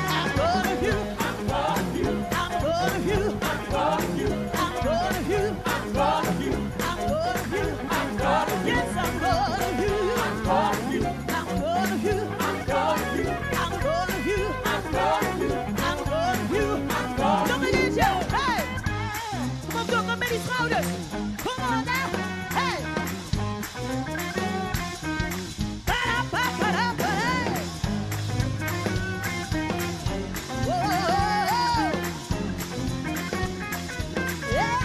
I'm gonna view, I'm gonna view, I'm gonna view, I'm gonna view, I'm gonna view, I'm gonna view, I'm gonna view, I'm gonna, yes, I'm gonna view, I'm gonna view, I'm gonna view, I'm gonna view, I'm gonna view, I'm gonna view, I'm gonna view, I'm gonna. Nog een liedje, hey! Kom op, Dokkum, met die schouders. Kom on now, hey! Ba-da-ba-ba-da-ba, hey! Whoa! Yeah!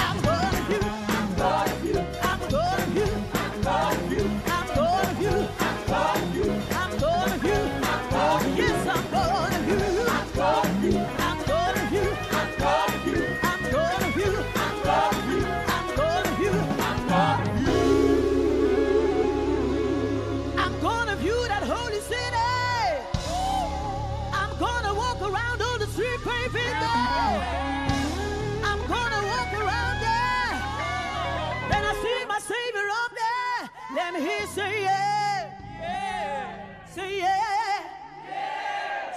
I'm gonna view, I'm gonna view, I'm gonna view, I'm gonna view, I'm gonna view, I'm gonna view, I'm gonna view, I'm gonna, yes, I'm gonna view, I'm gonna view, I'm gonna view, I'm gonna view, I'm gonna view, I'm gonna view, I'm gonna view, I'm gonna view. I'm gonna view that holy city. I'm gonna walk around on the street paving there. I'm gonna walk around there. Then I see my Savior up there. Let me hear you say yeah. Say yeah.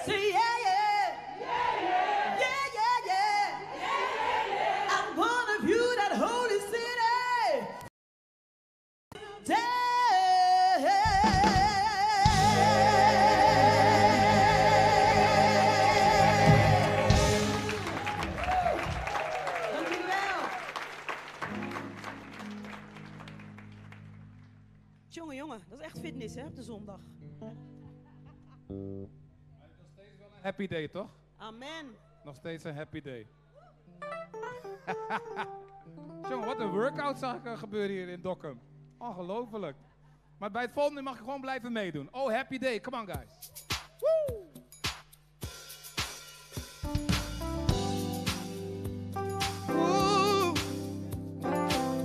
Say yeah, yeah. Yeah, yeah, yeah. I'm gonna view that holy city. is, hè, op de zondag. Happy day, toch? Amen. Nog steeds een happy day. Jongen, wat een workout zag ik gebeuren hier in Dokkum. Ongelooflijk. Maar bij het volgende mag je gewoon blijven meedoen. Oh, happy day. Come on, guys. Woo! Woo!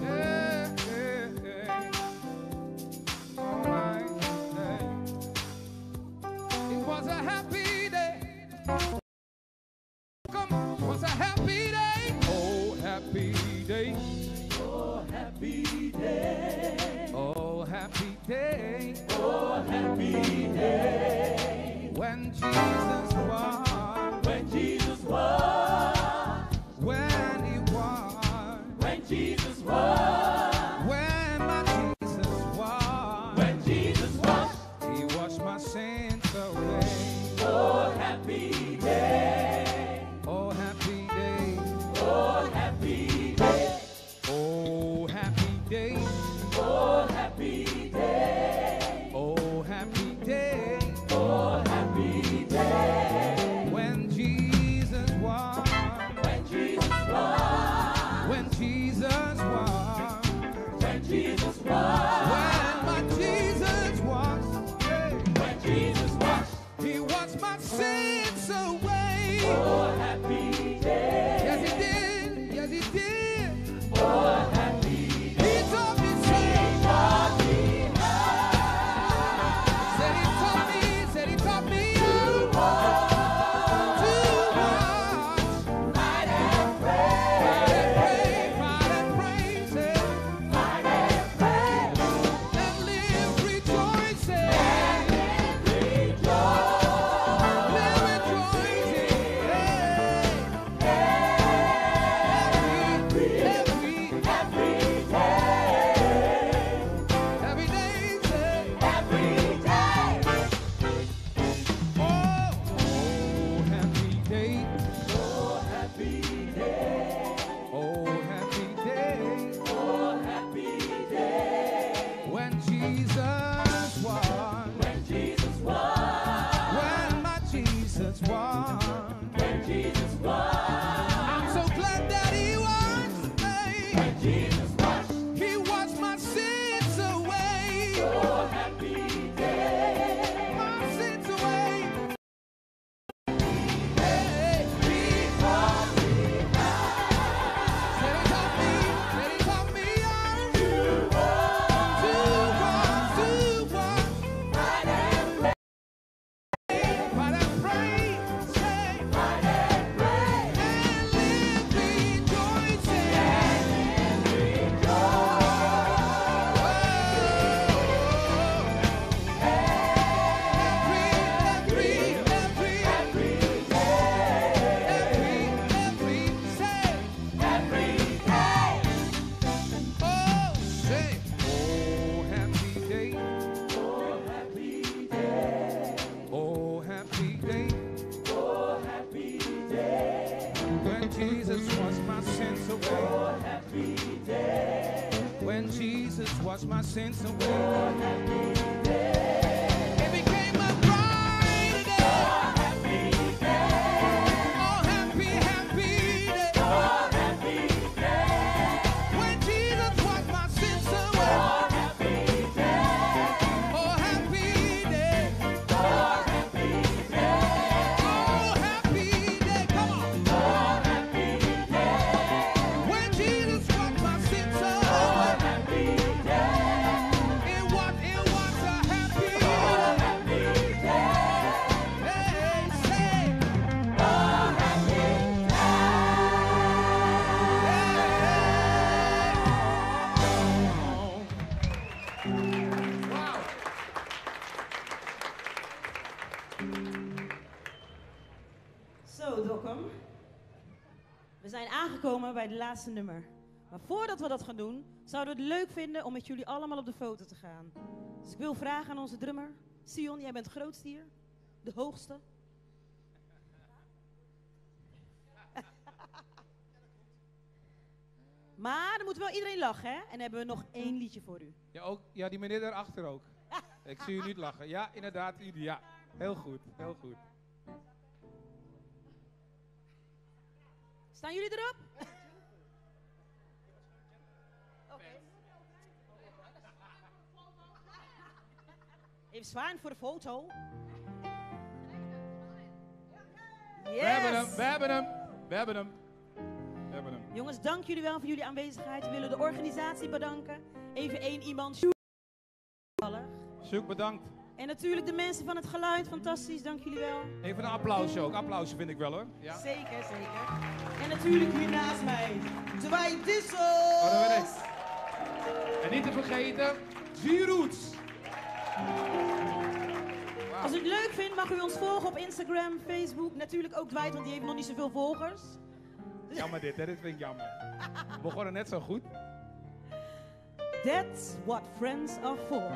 Yeah, yeah, yeah. Alright, yeah. It was a happy day. It was a happy day. Oh, happy day. Oh, happy day. Oh, happy day. Oh, happy day. When Jesus won. When Jesus won. When he won. When Jesus won. When my Jesus won. When Jesus won. He washed my sins away. Oh, happy day. Oh, happy day. Oh, happy day. Oh, happy day. Oh, happy day. Oh, happy day. Oh, happy day. When Jesus won. When Jesus won. When Jesus won. When Jesus won. When my Jesus was. When Jesus was. He washed my sins away. Oh, happy day. Yes, he did. Yes, he did. Oh, happy day. He taught me, said he taught me to watch, fight and pray, fight and praise him, fight and pray, and live rejoicing, live rejoicing, every day, say, every day. Oh, happy day. Oh, happy day. Oh, happy day. Oh, happy day. When Jesus won. When Jesus won. When my Jesus won. When Jesus won. I'm so glad that he washed me. When Jesus washed. He washed my sins away. Oh, happy day. My sins away. Hey, he taught me how. Said he taught me how to walk, fight and pray, fight and pray, say, fight and pray, and live rejoicing, and live when Jesus washed my sins away. Oh, happy day. When Jesus washed my sins away. Oh, happy day. It became a brighter day. Oh, happy day. Oh, happy, happy day. Oh, happy day. When Jesus washed my sins away. Oh, happy day. Oh, happy day. Oh, happy day. Oh, happy day. Come on. Oh, happy day. When Jesus washed my sins away. Oh, happy day. It was a happy day. Oh, happy day. Hey, say. Oh, happy day. Wow. Zo, Dokkum. We zijn aangekomen bij de laatste nummer. Maar voordat we dat gaan doen, zouden we het leuk vinden om met jullie allemaal op de foto te gaan. Dus ik wil vragen aan onze drummer. Sion, jij bent de grootste hier. De hoogste. Maar dan moet wel iedereen lachen, hè? En hebben we nog één liedje voor u. Ja, ook, ja, die meneer daarachter ook. Ik zie u niet lachen. Ja, inderdaad. Ja, heel goed. Heel goed. Staan jullie erop? Even zwaaien voor de foto. Yes. We hebben hem, we hebben hem, we hebben hem. We hebben hem. Jongens, dank jullie wel voor jullie aanwezigheid. We willen de organisatie bedanken. Even één iemand. Sjoek, bedankt. En natuurlijk de mensen van het geluid. Fantastisch, dank jullie wel. Even een applausje ook. Applausje vind ik wel hoor. Ja. Zeker, zeker. En natuurlijk hier naast mij, Dwight Dissels. Oh, dat ben ik. En niet te vergeten, G-Roots. Als u het leuk vindt, mag u ons volgen op Instagram, Facebook. Natuurlijk ook Dwight, want die heeft nog niet zoveel volgers. Jammer dit, hè? Dit vind ik jammer. We begonnen net zo goed. That's what friends are for.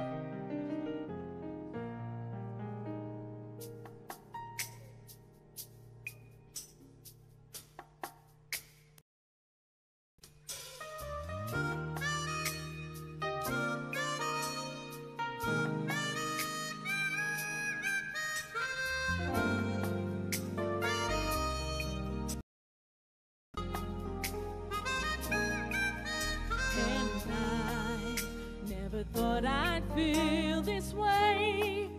Thought I'd feel this way,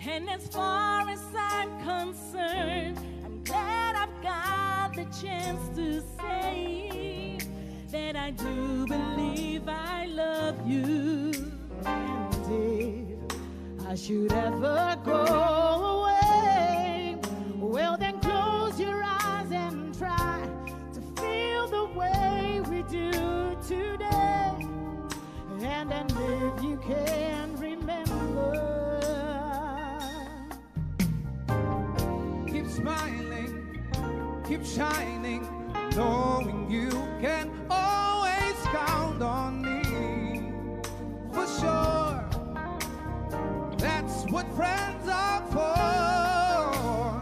and as far as I'm concerned, I'm glad I've got the chance to say that I do believe I love you. And if I should ever go away, well then close your eyes and try to feel the way we do today. And then if you can remember, keep smiling, keep shining, knowing you can always count on me. For sure, that's what friends are for.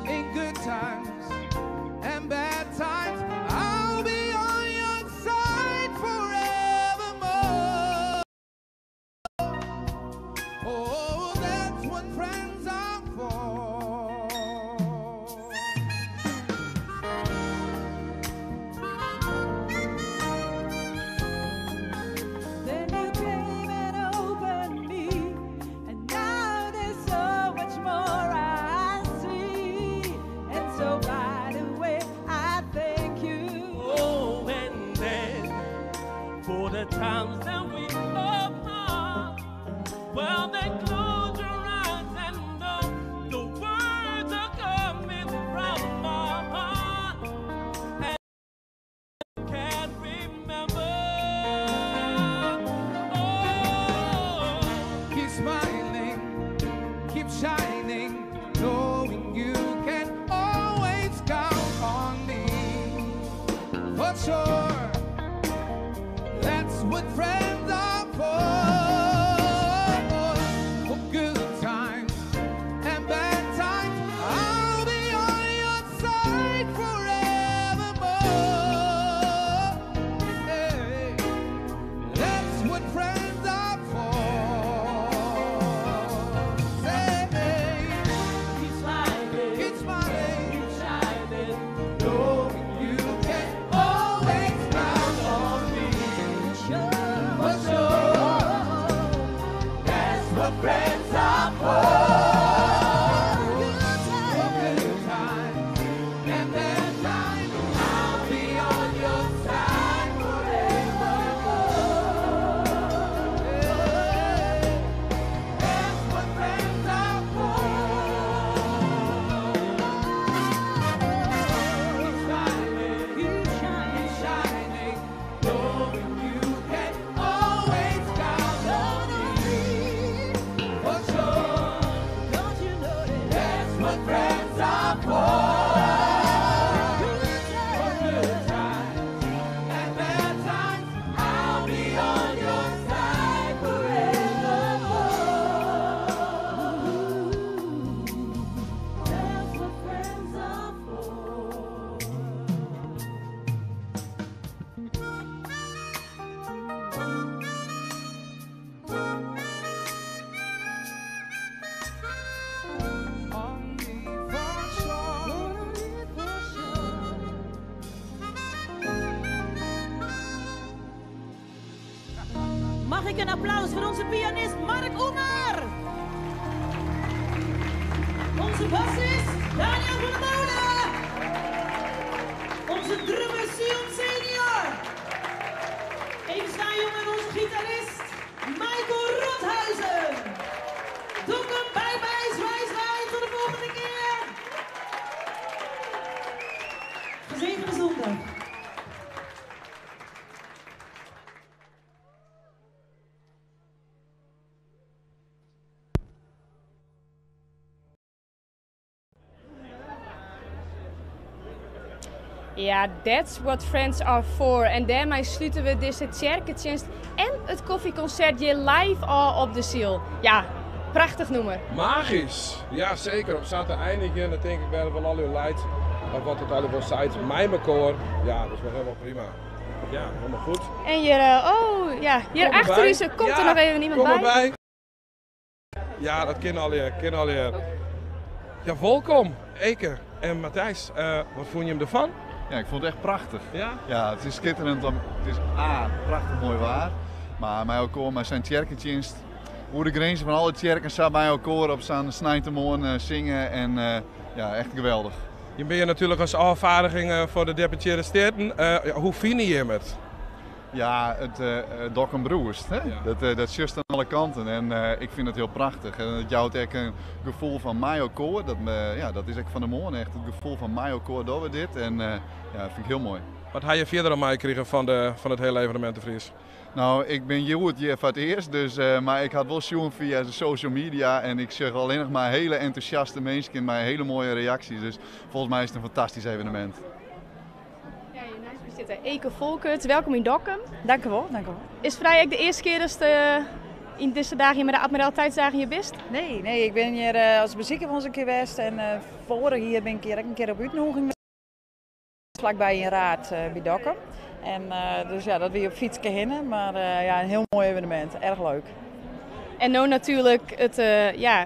In good times and bad times, I'll be on your side forevermore. Oh, that's what friends are for. then you came and opened me, and now there's so much more I see. And so by the way, I thank you. Oh, and then for the times that we apart, well then close your eyes and know the words are coming from my heart, and you can't remember. Oh, Keep smiling, keep shining, knowing you can always count on me. For sure, that's what friends are for. For good times and bad times, I'll be on your side forevermore. Hey, that's what friends are for. Say, keep smiling, keep smiling, keep shining, knowing you can always count on me. For sure, that's what friends are for. For good times and bad times, I'll be on your side forevermore. That's what friends are for. Keep smiling, keep shining, knowing you can always count on me. For sure, don't you know that that's what friends are for? Mag ik een applaus voor onze pianist Mark Oemer? Onze bassist Daniel van der Molen. Onze drummer Sion Senior. Even staan jongen, onze gitarist Michael Rothuizen. Dokkum, bye bye, zwaai zwaai, tot de volgende keer. Gezegende zondag. Ja, that's what friends are for. En daarmee sluiten we deze kerkendienst en het koffieconcertje live al op de ziel. Ja, prachtig nummer. Magisch. Ja, zeker. Op zaterdag eindigen, dan denk ik wel van al uw leid. Of wat het allemaal zijt. Mijn koor. Ja, dat is wel helemaal prima. Ja, helemaal goed. En hier, hier achter u komt er nog even iemand kom bij. Erbij. Ja, dat ken al je. Ja, welkom, Eke en Matthijs. Wat vond je hem ervan? Ja, ik vond het echt prachtig. Ja? Ja, het is schitterend. Het is prachtig mooi waar. Maar mij ook met zijn kerkendienst. Hoe de grenzen van alle kerken staan bij elkaar op staan snijtemorgen zingen. En ja, echt geweldig. Je bent natuurlijk als afvaardiging voor de deputeerde steden. Hoe vind je het? Ja, het Dokkum Broest. Hè? Ja. Dat just aan alle kanten. En ik vind het heel prachtig. En het jouwt echt een gevoel van Mayo Koor. Dat is echt van de morgen echt het gevoel van Mayo Koor dat we dit. En ja, dat vind ik heel mooi. Wat heb je verder aan mij gekregen van het hele evenement, de Vries? Nou, ik ben hier voor het eerst, dus, maar ik had wel zien via de social media en ik zeg alleen nog maar hele enthousiaste mensen en maar hele mooie reacties. Dus volgens mij is het een fantastisch evenement. Ja, hier naast me zit Eke Volkert. Welkom in Dokkum. Dank u wel, dank u wel. Is het vrij de eerste keer dat in deze dagen hier met de Admiraliteitsdagen je bist? Nee, ik ben hier als bezoeker van eens een keer geweest en vorig jaar ben ik een keer op uitnodiging vlakbij een raad bij Dokkum. En dus ja, dat weer op fietsje heen, maar ja, een heel mooi evenement, erg leuk. En nu natuurlijk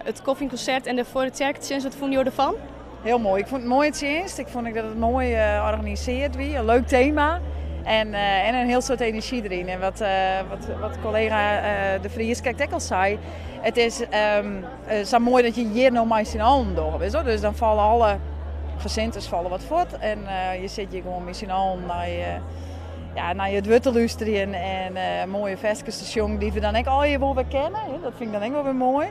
het koffieconcert en de voor het kerkendienst, wat vond je ervan? Heel mooi, ik vond het mooi het dienst, ik vond dat het mooi georganiseerd was, een leuk thema. En een heel soort energie erin. En wat collega De Vries kijk al zei, het is zo mooi dat je hier nog maar z'n allen door is. Dus dan vallen alle gezintes vallen wat voort en je zit hier gewoon met z'n allen naar je het Wutteluisteren en mooie vestkenstation die we dan ook al hier wel weer kennen. Hè? Dat vind ik dan ook wel weer mooi.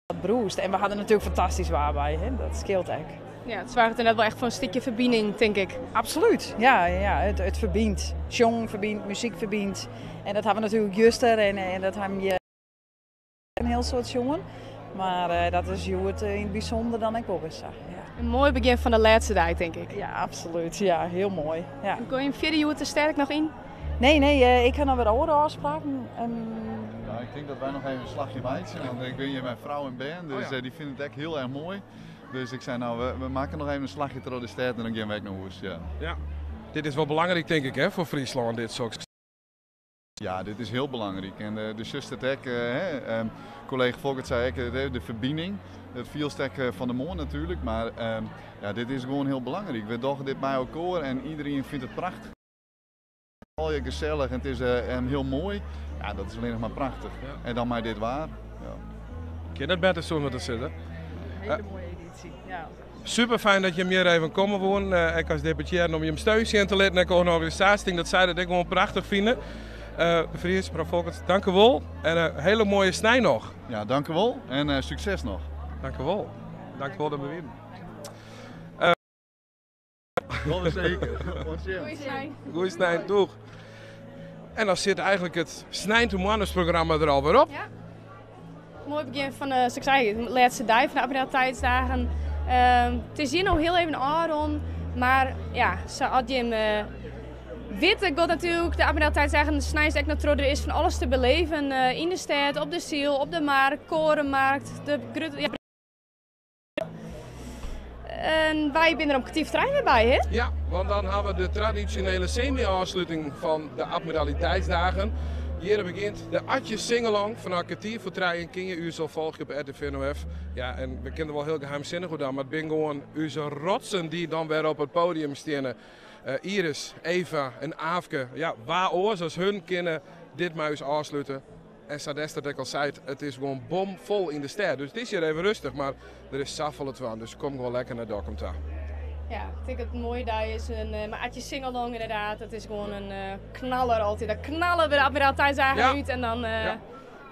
Dat broest. En we hadden natuurlijk fantastisch waar bij, hè? Dat scheelt eigenlijk. Ja, het waren inderdaad wel echt voor een stukje verbinding, denk ik. Absoluut, ja het verbindt. Jong verbindt, muziek verbindt. En dat hebben we natuurlijk juster en dat hebben je een heel soort jongen. Maar dat is het in het bijzonder dan ik ook eens. Ja. Een mooi begin van de laatste dag, denk ik. Ja, absoluut. Ja, heel mooi. Ja. Kun je hem verder te sterk nog in? Nee, ik ga nog weer oude afspraken. Ja, ik denk dat wij nog even een slagje maken, want ik ben hier met vrouw en Ben, dus die vinden het echt heel erg mooi. Dus ik zei nou, we maken nog even een slagje door de stad en dan gaan we naar huis. Ja. Dit is wel belangrijk denk ik hè, voor Friesland, dit soort. Ja, dit is heel belangrijk. En de zuster collega Volkert zei ook, de verbinding. Het vielstek van de moor natuurlijk, maar ja, dit is gewoon heel belangrijk. We doen dit bij elkaar en iedereen vindt het prachtig. Al je gezellig en het is heel mooi. Ja, dat is alleen nog maar prachtig. Ja. En dan maar dit waar. Ja. Ken dat beter zo met te zitten? Een hele mooie editie, ja. Super fijn dat je hier even komen wonen. Ik als deputeerde om je steun te laten en een organisatie. Dat zij dat ik gewoon prachtig vinden. De Vries, mevrouw Volkert, dank u wel. En een hele mooie snij nog. Ja, dank u wel. En succes nog. Dank u wel. Dank u wel dat we winnen. Wel zeker. Goeie snij, doeg. En dan zit eigenlijk het Snijn to Manners programma er alweer op. Ja. Mooi begin van de laatste dag van de Admiraliteitsdagen. Het is hier nog heel even Aaron, maar ja, ze had je hem witte god natuurlijk. De Admiraliteitsdagen, de Snijsdek naar er is van alles te beleven in de stad, op de ziel, op de markt, korenmarkt, en wij zijn er om kwartier trein bij, hè? Ja, want dan hebben we de traditionele semi-afsluiting van de Admiraliteitsdagen. Hier begint de Atjes Singalong vanuit kwartier voor trein. Kun je u zo volgen op RTV NOF. Ja, en we kennen wel heel geheimzinnig hoe dan, maar het zijn gewoon onze rotsen die dan weer op het podium staan. Iris, Eva en Aafke, ja, waar oors als hun kunnen dit muis afsluiten. En zoals dat ik al zei, het is gewoon bomvol in de stad. Dus het is hier even rustig, maar er is zoveel het van. Dus kom gewoon lekker naar Dokkum toe. Ja, ik denk het mooie daar is maar Adje Singalong inderdaad. Het is gewoon een knaller altijd. Dat knallen we altijd zagen uit en dan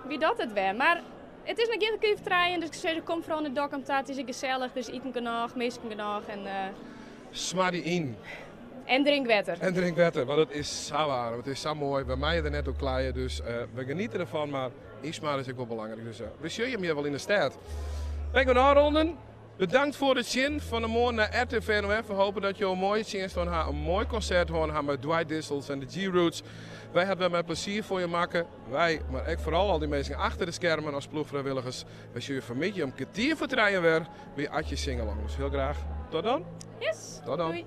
wie dat het weer. Maar het is een keer te vertrouwen, dus ik zeg kom vooral naar Dokkum toe. Het is gezellig, dus eten genoeg, meesten genoeg en Smaar die in. en drink water. En drink water, want het is zo warm, het is zo mooi. Bij mij er net ook kleien, dus we genieten ervan, maar Ismaar is ook wel belangrijk. Dus we zien je wel in de stad. Ben ik afronden. Bedankt voor het zien van de morgen naar RTV NOF. We hopen dat je een mooie chance van haar, een mooi concert horen met Dwight Dissels en de G-Roots. Wij hebben met plezier voor je maken. Wij, maar ik vooral al die mensen achter de schermen als ploegvrijwilligers. We zullen je vanmiddag om kwartier voor trein weer bij Adje Singalong. Dus heel graag. Tot dan. Yes. Tot dan. Doei.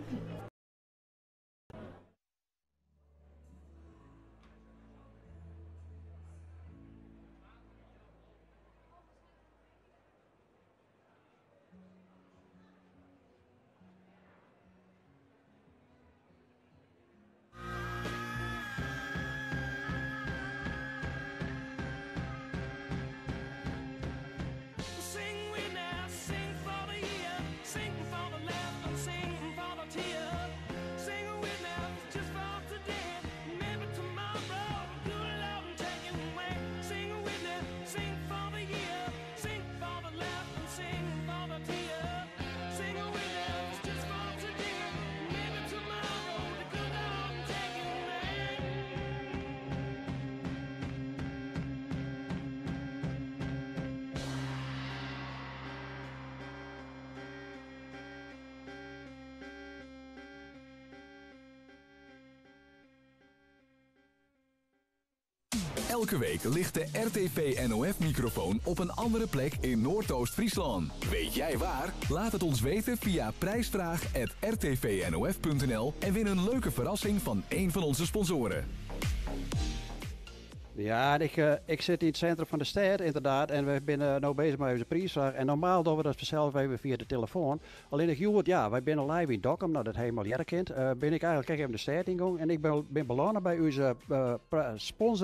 Sing we now, sing for the year, sing for the left and sing for the tear. Sing we now, just for today, maybe tomorrow, good love and take it away. Sing we now, sing for the year, sing for the left and sing for the tear. Sing we now, just for today, maybe tomorrow, the good love and take it away. Elke week ligt de RTV NOF-microfoon op een andere plek in Noordoost-Friesland. Weet jij waar? Laat het ons weten via prijsvraag@rtvnof.nl en win een leuke verrassing van een van onze sponsoren. Ja, ik zit in het centrum van de stad inderdaad en we zijn nu bezig met onze prijsvraag. En normaal doen we dat vanzelf even via de telefoon. Alleen ik hoor ja, wij zijn live in Dokkum, nou dat helemaal herkend. Ben ik eigenlijk even de stad ingegaan en ik ben belangrijk bij onze sponsor.